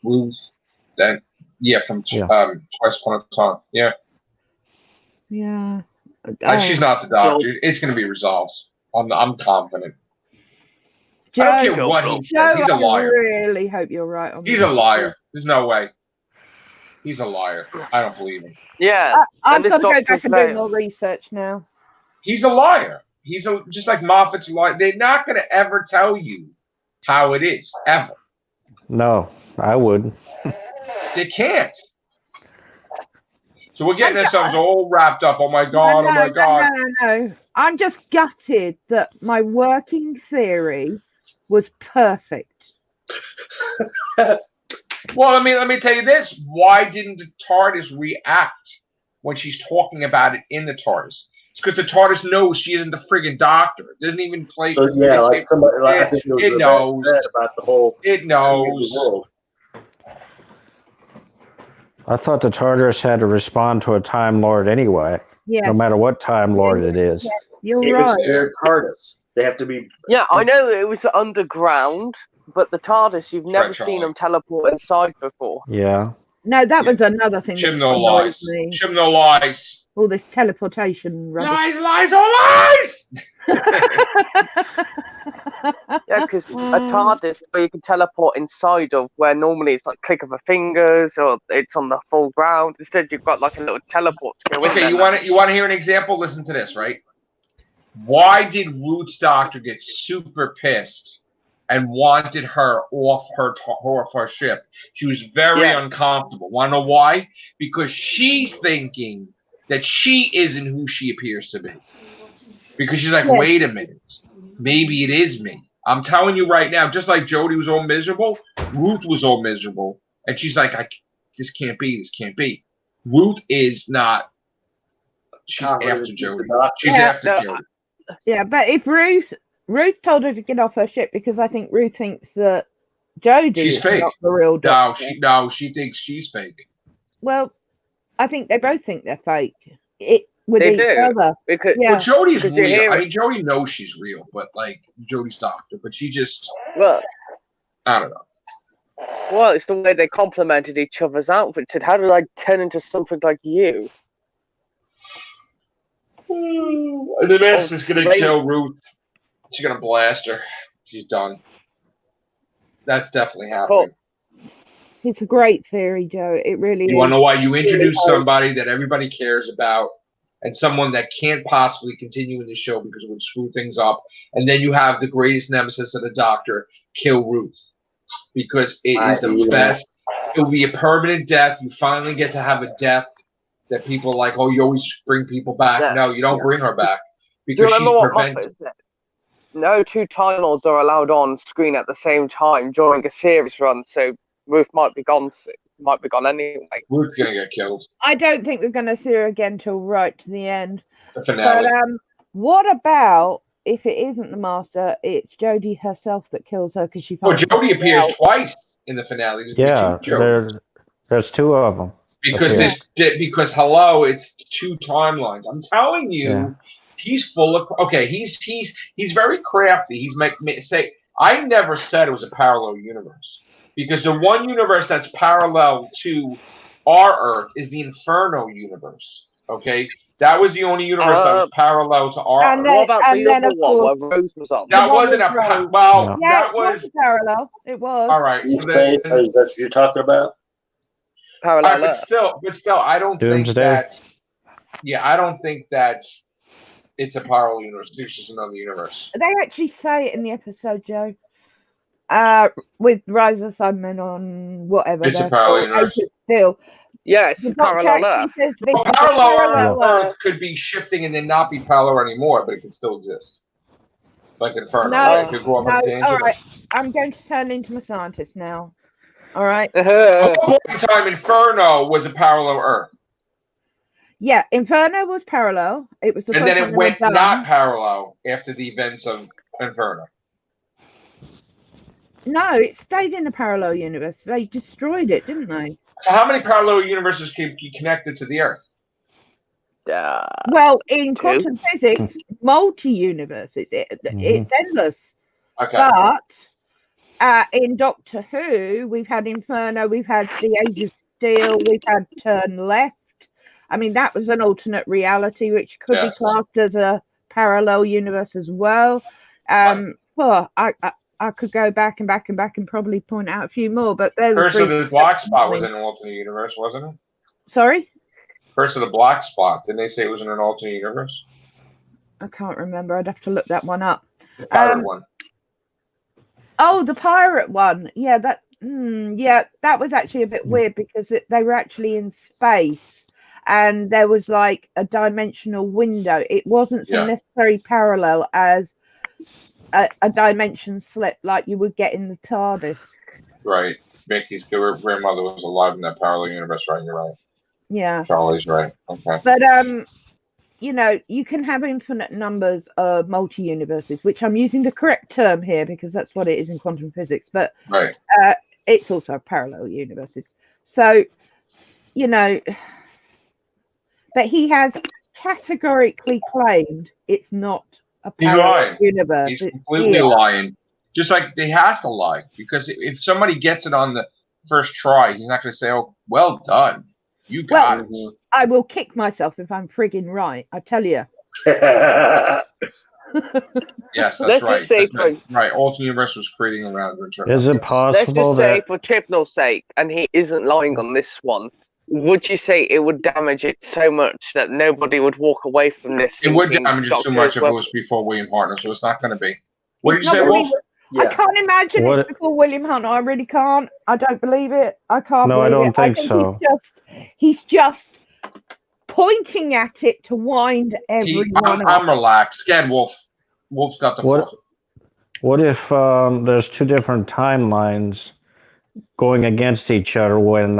[SPEAKER 1] Ruth. From Twice Upon a Time. Yeah.
[SPEAKER 2] Yeah.
[SPEAKER 1] She's not the Doctor. It's going to be resolved. I'm confident.
[SPEAKER 2] Joe,
[SPEAKER 1] I don't care what he says. He's a liar.
[SPEAKER 2] I really hope you're right on
[SPEAKER 1] He's a liar. There's no way. He's a liar. I don't believe him.
[SPEAKER 4] Yeah.
[SPEAKER 2] I've got to go back and do more research now.
[SPEAKER 1] He's a liar. Just like Moffat's a liar. They're not going to ever tell you how it is, ever.
[SPEAKER 5] No, I wouldn't.
[SPEAKER 1] They can't. So we're getting ourselves all wrapped up. Oh my God, oh my God.
[SPEAKER 2] No. I'm just gutted that my working theory was perfect.
[SPEAKER 1] Well, let me tell you this. Why didn't the TARDIS react when she's talking about it in the TARDIS? It's because the TARDIS knows she isn't the friggin' Doctor. It doesn't even play.
[SPEAKER 3] So yeah, I think
[SPEAKER 1] it knows
[SPEAKER 3] about the whole.
[SPEAKER 1] It knows.
[SPEAKER 5] I thought the TARDIS had to respond to a Time Lord anyway.
[SPEAKER 2] Yeah.
[SPEAKER 5] No matter what Time Lord it is.
[SPEAKER 2] Yeah, you're right.
[SPEAKER 3] It's their TARDIS. They have to be.
[SPEAKER 4] Yeah, I know it was underground, but the TARDIS, you've never seen them teleport inside before.
[SPEAKER 5] Yeah.
[SPEAKER 2] No, that was another thing.
[SPEAKER 1] Chibnall lies. Chibnall lies.
[SPEAKER 2] All this teleportation rubbish.
[SPEAKER 1] Lies, all lies!
[SPEAKER 4] Yeah, because a TARDIS where you can teleport inside of, where normally it's like click of a fingers or it's on the full ground. Instead, you've got like a little teleport to go in.
[SPEAKER 1] Okay, you want to hear an example? Listen to this, right? Why did Ruth's Doctor get super pissed and wanted her off her ship? She was very uncomfortable. Want to know why? Because she's thinking that she isn't who she appears to be. Because she's like, wait a minute. Maybe it is me. I'm telling you right now, just like Jodie was all miserable, Ruth was all miserable. And she's like, this can't be. This can't be. Ruth is not. She's after Jodie. She's after Jodie.
[SPEAKER 2] Yeah, but if Ruth told her to get off her ship because I think Ruth thinks that Jodie is not the real Doctor.
[SPEAKER 1] She thinks she's fake.
[SPEAKER 2] Well, I think they both think they're fake. With each other.
[SPEAKER 4] Because,
[SPEAKER 1] Well, Jodie's real. I mean, Jodie knows she's real, but like Jodie's Doctor, but she just.
[SPEAKER 4] Well,
[SPEAKER 1] I don't know.
[SPEAKER 4] Well, it's the way they complimented each other's outfits. Said, "How did I turn into something like you?"
[SPEAKER 1] And the Master's gonna kill Ruth. She's gonna blast her. She's done. That's definitely happening.
[SPEAKER 2] It's a great theory, Joe. It really is.
[SPEAKER 1] You want to know why? You introduce somebody that everybody cares about and someone that can't possibly continue in the show because it would screw things up. And then you have the greatest nemesis of the Doctor kill Ruth because it is the best. It will be a permanent death. You finally get to have a death that people are like, oh, you always bring people back.
[SPEAKER 4] Yeah.
[SPEAKER 1] No, you don't bring her back
[SPEAKER 4] Do you
[SPEAKER 1] because she's
[SPEAKER 4] remember what
[SPEAKER 1] prevented.
[SPEAKER 4] Moffat said? No two Time Lords are allowed on screen at the same time during a series run, so Ruth might be gone. Might be gone anyway.
[SPEAKER 1] Ruth's gonna get killed.
[SPEAKER 2] I don't think we're going to see her again till right to the end.
[SPEAKER 1] The finale.
[SPEAKER 2] But what about if it isn't the Master? It's Jodie herself that kills her because she.
[SPEAKER 1] Well, Jodie appears twice in the finale.
[SPEAKER 5] Yeah, there's two of them.
[SPEAKER 1] Because hello, it's two timelines. I'm telling you, he's full of. Okay, he's very crafty. I never said it was a parallel universe because the one universe that's parallel to our Earth is the Inferno universe. Okay, that was the only universe that was parallel to our Earth.
[SPEAKER 4] What about the other one where Rose was on?
[SPEAKER 1] That wasn't a well.
[SPEAKER 2] Yeah,
[SPEAKER 1] that was
[SPEAKER 2] parallel. It was.
[SPEAKER 1] All right.
[SPEAKER 3] So that's what you're talking about.
[SPEAKER 4] Parallel.
[SPEAKER 1] But still, I don't think that. Yeah, I don't think that it's a parallel universe. It's just another universe.
[SPEAKER 2] They actually say it in the episode, Joe. With Rise of Sunman on whatever.
[SPEAKER 1] It's a parallel universe.
[SPEAKER 2] Still.
[SPEAKER 4] Yes, yeah, parallel Earth.
[SPEAKER 1] Parallel Earth could be shifting and then not be parallel anymore, but it can still exist. Like Inferno, right? It could go up on tangent.
[SPEAKER 2] All right, I'm going to turn into my scientist now. All right.
[SPEAKER 1] At one time, Inferno was a parallel Earth.
[SPEAKER 2] Yeah, Inferno was parallel. It was the
[SPEAKER 1] and then it went not parallel after the events of Inferno.
[SPEAKER 2] No, it stayed in a parallel universe. They destroyed it, didn't they?
[SPEAKER 1] So how many parallel universes can be connected to the Earth?
[SPEAKER 2] Well, in quantum physics, multi-universes. It's endless.
[SPEAKER 1] Okay.
[SPEAKER 2] But in Doctor Who, we've had Inferno, we've had the Age of Steel, we've had Turn Left. I mean, that was an alternate reality, which could be classed as a parallel universe as well. Well, I could go back and back and back and probably point out a few more, but there's
[SPEAKER 1] Curse of the Black Spot was in an alternate universe, wasn't it?
[SPEAKER 2] Sorry?
[SPEAKER 1] Curse of the Black Spot. Didn't they say it was in an alternate universe?
[SPEAKER 2] I can't remember. I'd have to look that one up.
[SPEAKER 1] The pirate one.
[SPEAKER 2] Oh, the pirate one. Yeah, that was actually a bit weird because they were actually in space and there was like a dimensional window. It wasn't so necessarily parallel as a dimension slip like you would get in the TARDIS.
[SPEAKER 1] Right. Mickey's grandmother was alive in that parallel universe, right? You're right.
[SPEAKER 2] Yeah.
[SPEAKER 1] Charlie's right. Okay.
[SPEAKER 2] But you know, you can have infinite numbers of multi-universes, which I'm using the correct term here because that's what it is in quantum physics. But it's also parallel universes. So, you know, but he has categorically claimed it's not a parallel universe.
[SPEAKER 1] He's completely lying. Just like he has to lie because if somebody gets it on the first try, he's not going to say, "Oh, well done, you got it."
[SPEAKER 2] I will kick myself if I'm friggin' right. I tell you.
[SPEAKER 1] Yes, that's right. Right, alternate universe was creating around.
[SPEAKER 5] Is it possible?
[SPEAKER 4] Let's just say, for Chibnall's sake, and he isn't lying on this one. Would you say it would damage it so much that nobody would walk away from this?
[SPEAKER 1] It would damage it so much if it was before William Hartnell, so it's not going to be. What did you say, Wolf?
[SPEAKER 2] I can't imagine it's before William Hartnell. I really can't. I don't believe it. I can't.
[SPEAKER 5] No, I don't think so.
[SPEAKER 2] He's just pointing at it to wind everyone up.
[SPEAKER 1] I'm relaxed. Again, Wolf's got the floor.
[SPEAKER 5] What if there's two different timelines going against each other when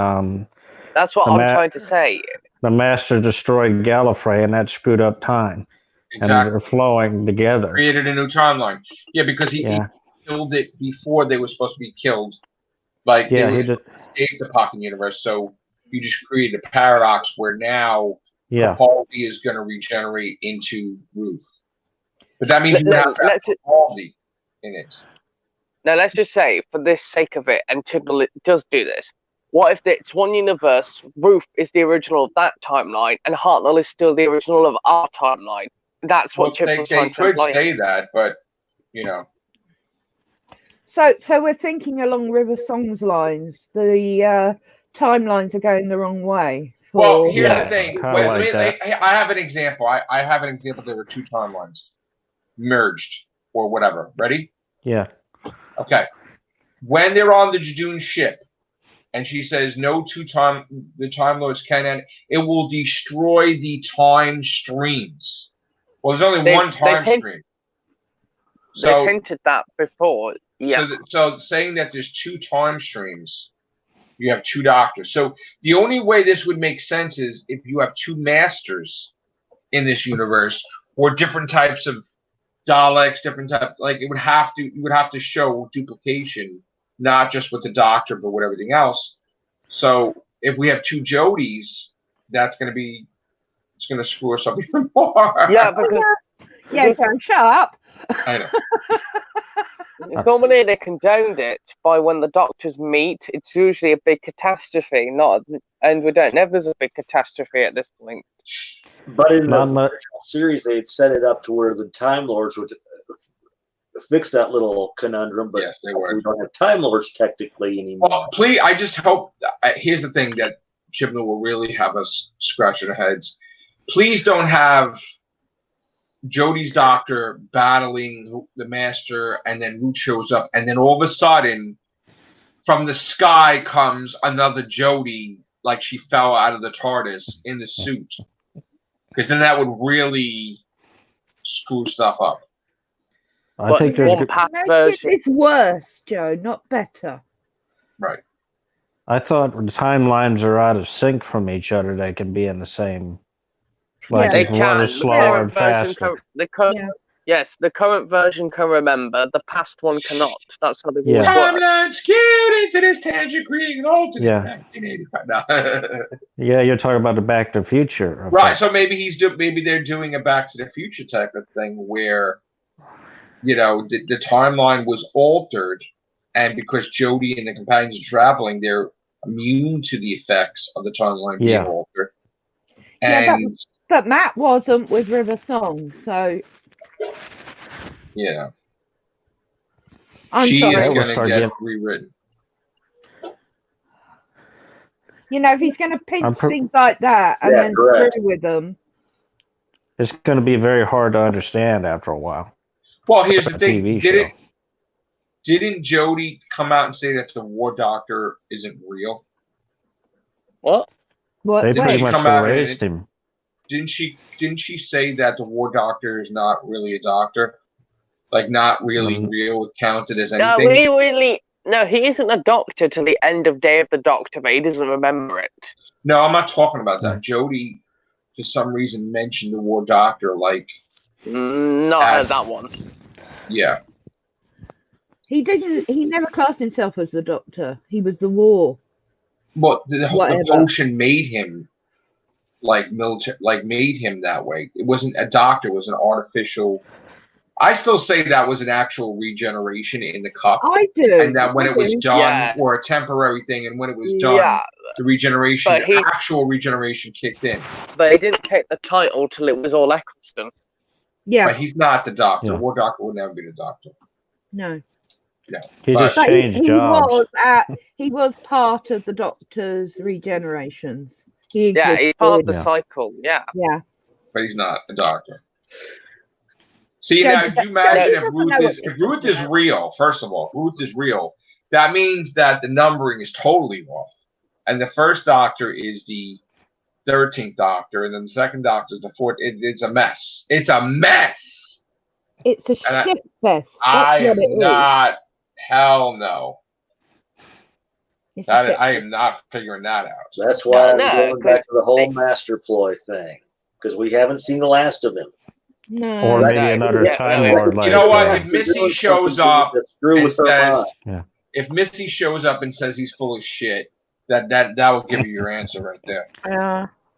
[SPEAKER 4] that's what I'm trying to say.
[SPEAKER 5] The Master destroyed Gallifrey and that screwed up time.
[SPEAKER 1] Exactly.
[SPEAKER 5] And they're flowing together.
[SPEAKER 1] Created a new timeline. Yeah, because he killed it before they were supposed to be killed. Like they were saved the Pocket Universe, so you just created a paradox where now Capaldi is going to regenerate into Ruth. But that means you have to have Capaldi in it.
[SPEAKER 4] Now let's just say, for the sake of it, and Chibnall does do this, What if it's one universe, Ruth is the original of that timeline, and Hartnell is still the original of our timeline? That's what Chip was
[SPEAKER 1] they
[SPEAKER 4] trying to
[SPEAKER 1] could
[SPEAKER 4] imply.
[SPEAKER 1] say that, but you know.
[SPEAKER 2] So we're thinking along River Song's lines. The timelines are going the wrong way.
[SPEAKER 1] Well,
[SPEAKER 2] for-
[SPEAKER 1] here's
[SPEAKER 5] Yeah,
[SPEAKER 1] the thing.
[SPEAKER 5] kinda
[SPEAKER 1] Wait,
[SPEAKER 5] like that.
[SPEAKER 1] I have an example. I have an example. There were two timelines merged or whatever. Ready?
[SPEAKER 5] Yeah.
[SPEAKER 1] Okay. When they're on the Jadoon ship, and she says, "No the Time Lords can end. It will destroy the time streams." Well, there's only one time stream.
[SPEAKER 4] They've hinted that before. Yeah.
[SPEAKER 1] So saying that there's two time streams, you have two doctors. So the only way this would make sense is if you have two masters in this universe, or different types of Daleks, different type. Like you would have to show duplication, not just with the Doctor, but with everything else. So if we have two Jodies, it's going to screw us up even more.
[SPEAKER 4] Yeah, because
[SPEAKER 2] don't shut up.
[SPEAKER 1] I know.
[SPEAKER 4] Normally they condoned it by when the Doctors meet. It's usually a big catastrophe, and we don't know if there's a big catastrophe at this point.
[SPEAKER 3] But in the original series, they had set it up to where the Time Lords would fix that little conundrum. But
[SPEAKER 1] yes, they were.
[SPEAKER 3] We don't have Time Lords technically anymore.
[SPEAKER 1] Well, please, I just hope. Here's the thing that Chibnall will really have us scratching our heads. Please don't have Jodie's Doctor battling the Master, and then Root shows up, and then all of a sudden, from the sky comes another Jodie, like she fell out of the TARDIS in the suit. Because then that would really screw stuff up.
[SPEAKER 5] I think there's
[SPEAKER 2] it's worse, Joe, not better.
[SPEAKER 1] Right.
[SPEAKER 5] I thought when timelines are out of sync from each other, they can be in the same. Like
[SPEAKER 4] they
[SPEAKER 5] if one is slower and faster.
[SPEAKER 4] Yes, the current version can remember. The past one cannot. That's how the rules work.
[SPEAKER 1] Timeline skewed into this tangent, creating an alternate 1985. No.
[SPEAKER 5] Yeah, you're talking about the Back to the Future.
[SPEAKER 1] Right. So maybe maybe they're doing a Back to the Future type of thing where, the timeline was altered, and because Jodie and the companions are traveling, they're immune to the effects of the timeline being altered. And
[SPEAKER 2] but Matt wasn't with River Song, so.
[SPEAKER 1] Yeah.
[SPEAKER 2] I'm
[SPEAKER 1] sorry.
[SPEAKER 2] She
[SPEAKER 1] is going to get rewritten.
[SPEAKER 2] If he's going to pinch things like that and then screw with them.
[SPEAKER 5] It's going to be very hard to understand after a while.
[SPEAKER 1] Well, here's the thing. Didn't Jodie come out and say that the War Doctor isn't real?
[SPEAKER 4] What?
[SPEAKER 5] They pretty much erased him.
[SPEAKER 1] Didn't she say that the War Doctor is not really a doctor? Like, not really real, counted as anything?
[SPEAKER 4] No, he isn't a doctor till the end of Day of the Doctor, but he doesn't remember it.
[SPEAKER 1] No, I'm not talking about that. Jodie, for some reason, mentioned the War Doctor, like...
[SPEAKER 4] Not that one.
[SPEAKER 1] Yeah.
[SPEAKER 2] He never classed himself as the Doctor. He was the War.
[SPEAKER 1] Well, the potion made him made him that way. It wasn't a doctor, it was an artificial. I still say that was an actual regeneration in the cup.
[SPEAKER 2] I do.
[SPEAKER 1] And that when it was done, or a temporary thing, and when it was done, the regeneration, actual regeneration kicked in.
[SPEAKER 4] But he didn't take the title till it was all Eccleston.
[SPEAKER 2] Yeah.
[SPEAKER 1] But he's not the Doctor. War Doctor would never be the Doctor.
[SPEAKER 2] No.
[SPEAKER 1] No.
[SPEAKER 5] He just changed jobs.
[SPEAKER 2] He was part of the Doctor's regenerations.
[SPEAKER 4] He's part of the cycle. Yeah.
[SPEAKER 2] Yeah.
[SPEAKER 1] But he's not a doctor. See, now, could you imagine if Ruth is real, first of all, Ruth is real, that means that the numbering is totally off. And the first Doctor is the 13th Doctor, and then the second Doctor is the 4th. It's a mess. It's a mess.
[SPEAKER 2] It's a shit fest.
[SPEAKER 1] I am not. Hell no. I am not figuring that out.
[SPEAKER 3] That's why I'm going back to the whole master ploy thing, because we haven't seen the last of him.
[SPEAKER 2] No.
[SPEAKER 5] Or maybe another Time Lord.
[SPEAKER 1] You know what? If Missy shows up and says, if Missy shows up and says he's full of shit, that will give you your answer right there.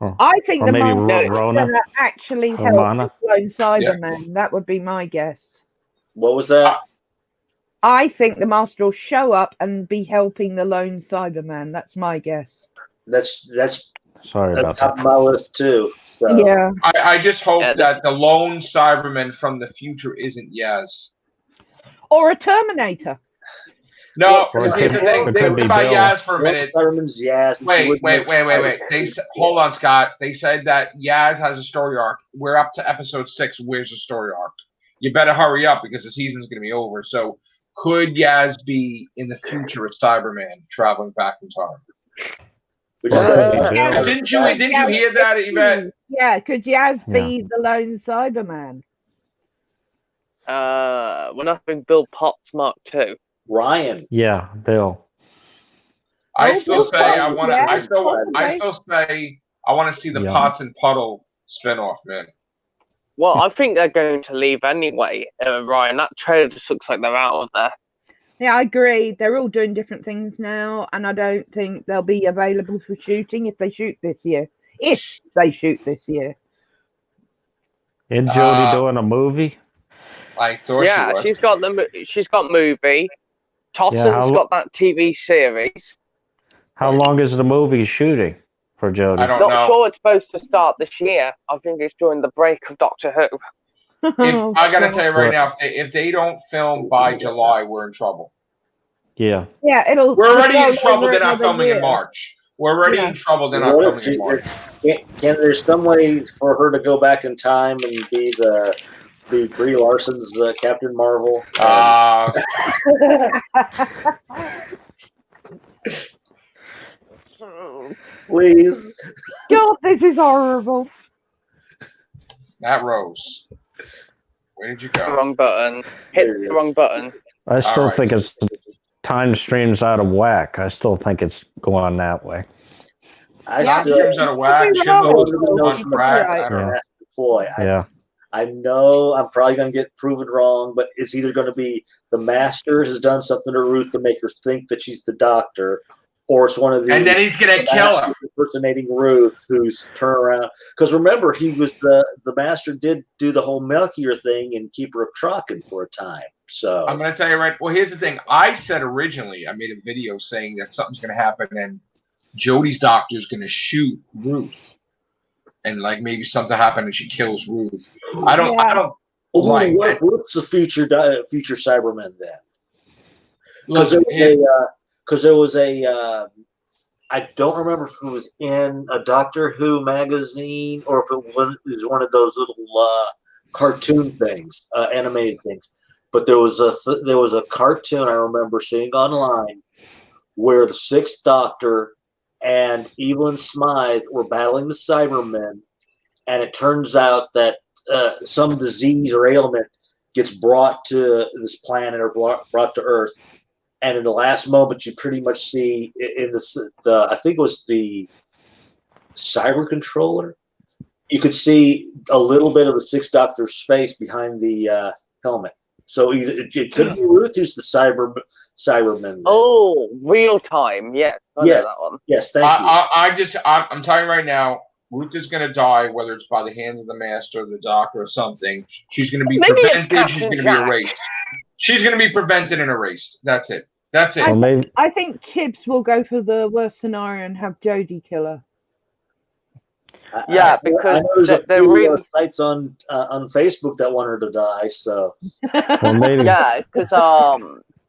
[SPEAKER 2] I think the
[SPEAKER 5] maybe
[SPEAKER 2] Monster is
[SPEAKER 5] Rona
[SPEAKER 2] going to actually help the clone Cyberman. That would be my guess.
[SPEAKER 3] What was that?
[SPEAKER 2] I think the Master will show up and be helping the lone Cyberman. That's my guess.
[SPEAKER 3] That's
[SPEAKER 5] Sorry
[SPEAKER 3] at
[SPEAKER 5] about
[SPEAKER 3] top
[SPEAKER 5] that.
[SPEAKER 3] of my list too. So
[SPEAKER 2] Yeah.
[SPEAKER 1] I just hope
[SPEAKER 4] Yeah,
[SPEAKER 1] that the lone Cyberman from the future isn't Yaz.
[SPEAKER 2] Or a Terminator.
[SPEAKER 1] No,
[SPEAKER 5] Or
[SPEAKER 1] because
[SPEAKER 5] it
[SPEAKER 1] here's the
[SPEAKER 5] could-
[SPEAKER 1] thing.
[SPEAKER 5] it
[SPEAKER 1] Think
[SPEAKER 5] could be
[SPEAKER 1] about
[SPEAKER 5] Bill.
[SPEAKER 1] Yaz for a minute.
[SPEAKER 3] Cyberman's Yaz. and she
[SPEAKER 1] Wait.
[SPEAKER 3] wouldn't make
[SPEAKER 1] They hold on, Scott. They said that Yaz has a story arc. We're up to episode 6. Where's the story arc? You better hurry up because the season's going to be over. So, could Yaz be in the future a Cyberman traveling back in time?
[SPEAKER 3] We just
[SPEAKER 5] Or it
[SPEAKER 3] gotta
[SPEAKER 5] could be
[SPEAKER 3] get-
[SPEAKER 5] Bill.
[SPEAKER 1] Didn't you hear that, Yvette?
[SPEAKER 2] Yeah, could Yaz
[SPEAKER 5] Yeah.
[SPEAKER 2] be the lone Cyberman?
[SPEAKER 4] We're not having Bill Potts Mark II.
[SPEAKER 3] Ryan.
[SPEAKER 5] Yeah, Bill.
[SPEAKER 1] I
[SPEAKER 2] Oh,
[SPEAKER 1] still
[SPEAKER 2] Bill
[SPEAKER 1] say I
[SPEAKER 2] Potts,
[SPEAKER 1] want to.
[SPEAKER 2] yeah,
[SPEAKER 1] I still
[SPEAKER 2] possibly.
[SPEAKER 1] say I want to see the
[SPEAKER 5] Yeah.
[SPEAKER 1] Potts and Puddle spinoff, man.
[SPEAKER 4] Well, I think they're going to leave anyway, Ryan. That trailer just looks like they're out of there.
[SPEAKER 2] Yeah, I agree. They're all doing different things now, and I don't think they'll be available for shooting if they shoot this year. If they shoot this year.
[SPEAKER 5] Isn't Jodie doing a movie?
[SPEAKER 1] I thought
[SPEAKER 4] Yeah,
[SPEAKER 1] she was.
[SPEAKER 4] she's got movie. Tosson's got that TV series.
[SPEAKER 5] How long is the movie shooting for Jodie?
[SPEAKER 1] I don't
[SPEAKER 4] Not
[SPEAKER 1] know.
[SPEAKER 4] sure it's supposed to start this year. I think it's during the break of Doctor Who.
[SPEAKER 2] Oh,
[SPEAKER 1] I gotta
[SPEAKER 2] God.
[SPEAKER 1] tell you right now, if they don't film by July, we're in trouble.
[SPEAKER 5] Yeah.
[SPEAKER 2] Yeah, it'll.
[SPEAKER 1] We're already
[SPEAKER 2] go
[SPEAKER 1] in trouble.
[SPEAKER 2] over
[SPEAKER 1] They're not
[SPEAKER 2] another
[SPEAKER 1] filming in
[SPEAKER 2] year.
[SPEAKER 1] March. We're already
[SPEAKER 2] Yeah.
[SPEAKER 1] in trouble. They're not
[SPEAKER 3] What
[SPEAKER 1] filming
[SPEAKER 3] if
[SPEAKER 1] in
[SPEAKER 3] she-
[SPEAKER 1] March.
[SPEAKER 3] Can there's some way for her to go back in time and be Brie Larson's Captain Marvel? Please.
[SPEAKER 2] God, this is horrible.
[SPEAKER 1] Matt Rose. Where did you go?
[SPEAKER 4] Wrong button. Hit
[SPEAKER 3] There it
[SPEAKER 4] the
[SPEAKER 3] is.
[SPEAKER 4] wrong button.
[SPEAKER 5] I still
[SPEAKER 1] Alright.
[SPEAKER 5] think it's time streams out of whack. I still think it's going that way.
[SPEAKER 3] I
[SPEAKER 2] Yeah.
[SPEAKER 3] still
[SPEAKER 1] Costumes out of whack.
[SPEAKER 2] Could be
[SPEAKER 1] Schindler
[SPEAKER 2] wrong.
[SPEAKER 1] was
[SPEAKER 3] Nobody knows
[SPEAKER 1] on
[SPEAKER 3] from the
[SPEAKER 1] track.
[SPEAKER 2] Right.
[SPEAKER 1] I don't know.
[SPEAKER 3] master deploy.
[SPEAKER 5] Yeah.
[SPEAKER 3] I know I'm probably going to get proven wrong, but it's either going to be the master has done something to Ruth to make her think that she's the doctor, or it's one of the
[SPEAKER 1] And then he's gonna kill her.
[SPEAKER 3] impersonating Ruth, who's turn around. Because remember, he was the master did do the whole Melchior thing and Keeper of Traken for a time. So
[SPEAKER 1] I'm gonna tell you right. Well, here's the thing. I said originally, I made a video saying that something's gonna happen, and Jodie's doctor's gonna shoot Ruth, and like maybe something happened and she kills Ruth. I don't.
[SPEAKER 3] Ooh,
[SPEAKER 1] Right.
[SPEAKER 3] what's the future Cybermen then? Because
[SPEAKER 1] Look,
[SPEAKER 3] there was a I don't remember if it was in a Doctor Who magazine or if it was one of those little cartoon things, animated things. But there was a cartoon I remember seeing online where the Sixth Doctor and Evelyn Smythe were battling the Cybermen, and it turns out that some disease or ailment gets brought to this planet or brought to Earth. And in the last moment, you pretty much see in the I think it was the cyber controller. You could see a little bit of the Sixth Doctor's face behind the helmet. So either it could be Ruth who's the Cyberman.
[SPEAKER 4] Oh, real time. Yes, I know
[SPEAKER 3] Yes.
[SPEAKER 4] that one.
[SPEAKER 3] Yes, thank you.
[SPEAKER 1] I'm telling you right now, Ruth is gonna die, whether it's by the hands of the master, the doctor, or something. She's gonna be
[SPEAKER 4] Maybe it's
[SPEAKER 1] prevented. She's
[SPEAKER 4] Captain
[SPEAKER 1] gonna
[SPEAKER 4] Jack.
[SPEAKER 1] be erased. She's gonna be prevented and erased. That's it. That's it.
[SPEAKER 5] Or maybe
[SPEAKER 2] I think Chips will go for the worst scenario and have Jodie kill her.
[SPEAKER 4] Yeah,
[SPEAKER 3] I
[SPEAKER 4] because
[SPEAKER 3] know there's a
[SPEAKER 4] they're
[SPEAKER 3] few
[SPEAKER 4] really-
[SPEAKER 3] sites on Facebook that want her to die. So
[SPEAKER 5] or maybe
[SPEAKER 4] Yeah, because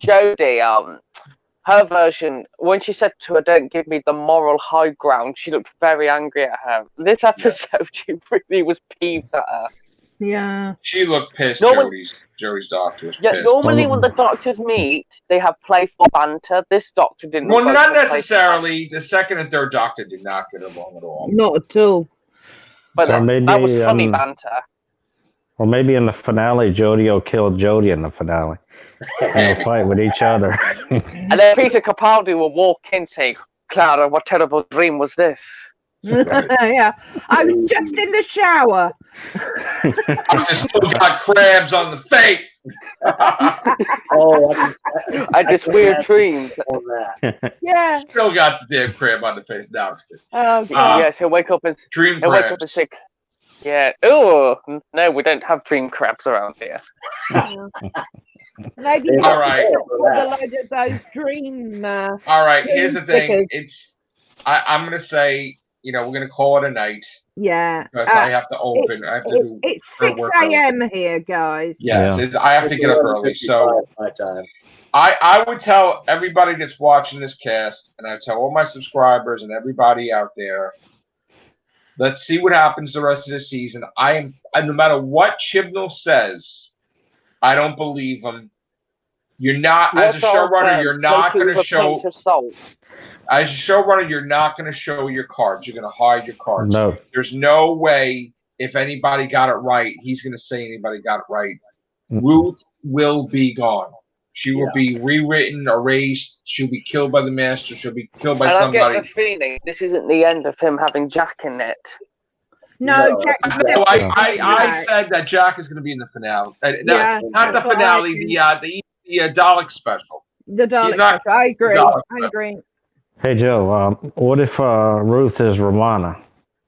[SPEAKER 4] Jodie, her version, when she said to her, "Don't give me the moral high ground," she looked very angry at her. This episode, she really was peeved at her.
[SPEAKER 2] Yeah.
[SPEAKER 1] She looked pissed.
[SPEAKER 4] No one-
[SPEAKER 1] Jodie's doctor was
[SPEAKER 4] Yeah,
[SPEAKER 1] pissed.
[SPEAKER 4] normally when the doctors meet, they have playful banter. This doctor didn't.
[SPEAKER 1] Well,
[SPEAKER 4] look like
[SPEAKER 1] not
[SPEAKER 4] some playful
[SPEAKER 1] necessarily. The second and third doctor did not get along at all.
[SPEAKER 2] Not at all.
[SPEAKER 4] banter,
[SPEAKER 5] Or
[SPEAKER 4] but
[SPEAKER 5] maybe,
[SPEAKER 4] that was funny banter.
[SPEAKER 5] or maybe in the finale, Jodie will kill Jodie in the finale. And they'll fight with each other.
[SPEAKER 4] And then Peter Capaldi will walk in saying, "Clara, what terrible dream was this?"
[SPEAKER 2] Yeah. I was just in the shower.
[SPEAKER 1] I just still got crabs on the face.
[SPEAKER 3] oh,
[SPEAKER 4] I just
[SPEAKER 3] can
[SPEAKER 4] weird
[SPEAKER 3] imagine
[SPEAKER 4] dream.
[SPEAKER 3] on that.
[SPEAKER 2] Yeah.
[SPEAKER 1] Still got the damn crab on the face. No, I'm just kidding.
[SPEAKER 2] Oh, God.
[SPEAKER 4] Yes, he'll wake up and
[SPEAKER 1] Dream
[SPEAKER 4] he'll wake up
[SPEAKER 1] crabs.
[SPEAKER 4] and say, Yeah. Oh no, we don't have dream crabs around here.
[SPEAKER 2] Maybe
[SPEAKER 3] Yeah.
[SPEAKER 2] you
[SPEAKER 1] All
[SPEAKER 2] got
[SPEAKER 1] right.
[SPEAKER 2] a load of those dream.
[SPEAKER 1] All right. Here's the thing.
[SPEAKER 2] stickers.
[SPEAKER 1] I'm gonna say, we're gonna call it a night
[SPEAKER 2] Yeah.
[SPEAKER 1] because I have to open. I have to do.
[SPEAKER 2] It's
[SPEAKER 1] her
[SPEAKER 2] 6
[SPEAKER 1] work early.
[SPEAKER 2] a.m. here, guys.
[SPEAKER 1] Yes,
[SPEAKER 5] Yeah.
[SPEAKER 1] I have to get up early. So
[SPEAKER 3] my time.
[SPEAKER 1] I would tell everybody that's watching this cast, and I tell all my subscribers and everybody out there, let's see what happens the rest of the season. No matter what Chibnall says, I don't believe him. You're not, as a showrunner, you're not going to show. As a showrunner, you're not going to show your cards. You're going to hide your cards.
[SPEAKER 5] No.
[SPEAKER 1] There's no way if anybody got it right, he's going to say anybody got it right. Ruth will be gone. She will be rewritten, erased. She'll be killed by the master. She'll be killed by somebody.
[SPEAKER 4] I get the feeling this isn't the end of him having Jack in it.
[SPEAKER 2] No, Jack.
[SPEAKER 1] I said that Jack is going to be in the finale. Not the finale. The Dalek special.
[SPEAKER 2] The Dalek special. I agree.
[SPEAKER 5] Hey Joe, what if Ruth is Romana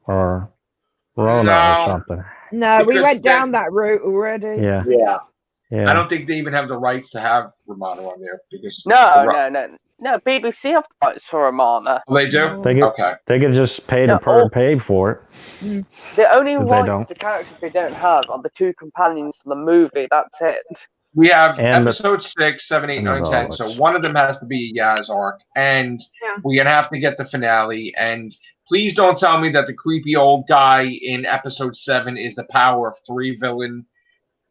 [SPEAKER 5] or Rona or something?
[SPEAKER 2] No, we went down that route already.
[SPEAKER 5] Yeah.
[SPEAKER 1] I don't think they even have the rights to have Romana on there because
[SPEAKER 4] no. BBC have the rights for Romana.
[SPEAKER 1] Well, they do.
[SPEAKER 5] They could just pay pay for it.
[SPEAKER 4] The only rights to characters they don't have are the two companions from the movie. That's it.
[SPEAKER 1] We have episode 6, 7, 8, 9, 10. So one of them has to be Yaz arc, and we're gonna have to get the finale. And please don't tell me that the creepy old guy in episode 7 is the Power of 3 villain.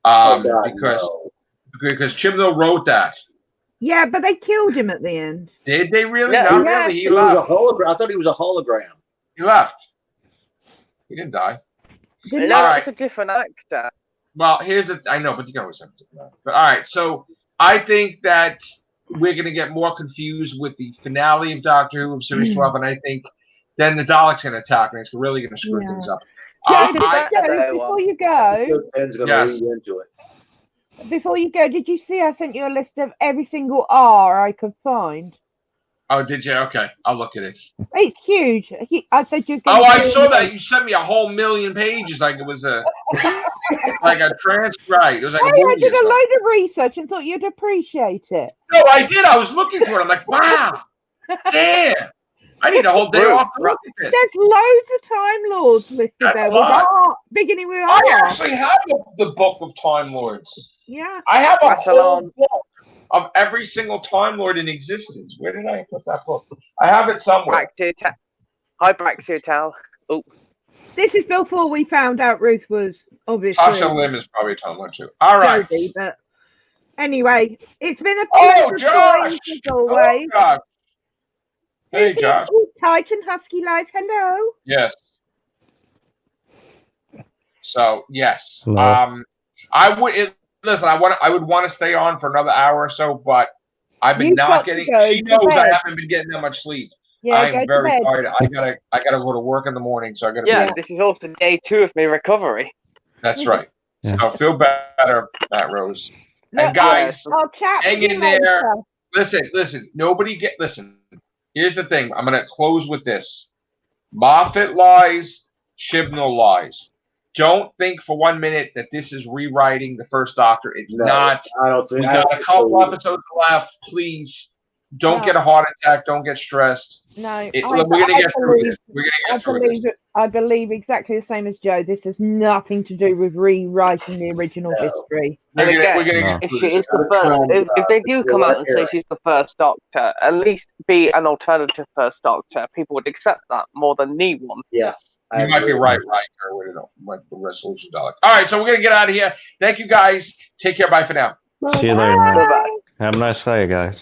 [SPEAKER 1] Because Chibnall wrote that.
[SPEAKER 2] Yeah, but they killed him at the end.
[SPEAKER 1] Did they really?
[SPEAKER 3] Yeah,
[SPEAKER 1] Not really. He left.
[SPEAKER 3] I thought he was a hologram.
[SPEAKER 1] He left. He didn't die.
[SPEAKER 4] It's a different actor.
[SPEAKER 1] Well, I know, but you can always have a different actor. But all right, so I think that we're going to get more confused with the finale of Doctor Who of Series 12, and I think then the Daleks going to attack, and it's really going to screw things up.
[SPEAKER 2] Before you go,
[SPEAKER 3] Ben's going to lead into it.
[SPEAKER 2] Before you go, did you see I sent you a list of every single R I could find?
[SPEAKER 1] Oh, did you? Okay, I'll look at it.
[SPEAKER 2] It's huge. I said you.
[SPEAKER 1] I saw that. You sent me a whole million pages, like it was a transcript. It was like
[SPEAKER 2] I did a load of research and thought you'd appreciate it.
[SPEAKER 1] No, I did. I was looking through it. I'm like, wow, damn. I need a whole day off to look at this.
[SPEAKER 2] There's loads of Time Lords listed there. Beginning with R.
[SPEAKER 1] I actually have the book of Time Lords.
[SPEAKER 2] Yeah.
[SPEAKER 1] I have a whole book of every single Time Lord in existence. Where did I put that book? I have it somewhere.
[SPEAKER 4] Hi, Braxiotal. Oh.
[SPEAKER 2] This is before we found out Ruth was obviously.
[SPEAKER 1] Tasha Lim is probably a Time Lord too. All right.
[SPEAKER 2] Jodie, but anyway, it's been a pleasure.
[SPEAKER 1] Josh!
[SPEAKER 2] As always.
[SPEAKER 1] Oh, God. Hey, Josh.
[SPEAKER 2] Titan Husky Life. Hello.
[SPEAKER 1] Yes. So yes,
[SPEAKER 5] Hello.
[SPEAKER 1] I would. Listen, I would want to stay on for another hour or so, but I've been not getting. She knows I haven't been getting that much sleep.
[SPEAKER 2] Yeah,
[SPEAKER 1] I'm very tired. I gotta go to work in the morning, so I gotta.
[SPEAKER 4] Yeah, this is also day 2 of my recovery.
[SPEAKER 1] That's right.
[SPEAKER 5] Yeah.
[SPEAKER 1] So feel better, Matt Rose. And guys, hang in there. Listen. Listen. Here's the thing. I'm gonna close with this. Moffat lies. Chibnall lies. Don't think for 1 minute that this is rewriting the first Doctor. It's not.
[SPEAKER 3] I don't think.
[SPEAKER 1] We got a couple episodes left. Please don't get a heart attack. Don't get stressed.
[SPEAKER 2] No,
[SPEAKER 1] we're gonna get through this. We're gonna get through this.
[SPEAKER 2] I believe exactly the same as Joe. This has nothing to do with rewriting the original history.
[SPEAKER 4] If they do come out and say she's the first Doctor, at least be an alternative first Doctor. People would accept that more than need one.
[SPEAKER 3] Yeah.
[SPEAKER 1] You might be right, or like the resolution Dalek. All right, so we're gonna get out of here. Thank you guys. Take care. Bye for now.
[SPEAKER 5] See you later, man.
[SPEAKER 4] Bye-bye.
[SPEAKER 5] Have a nice day, guys.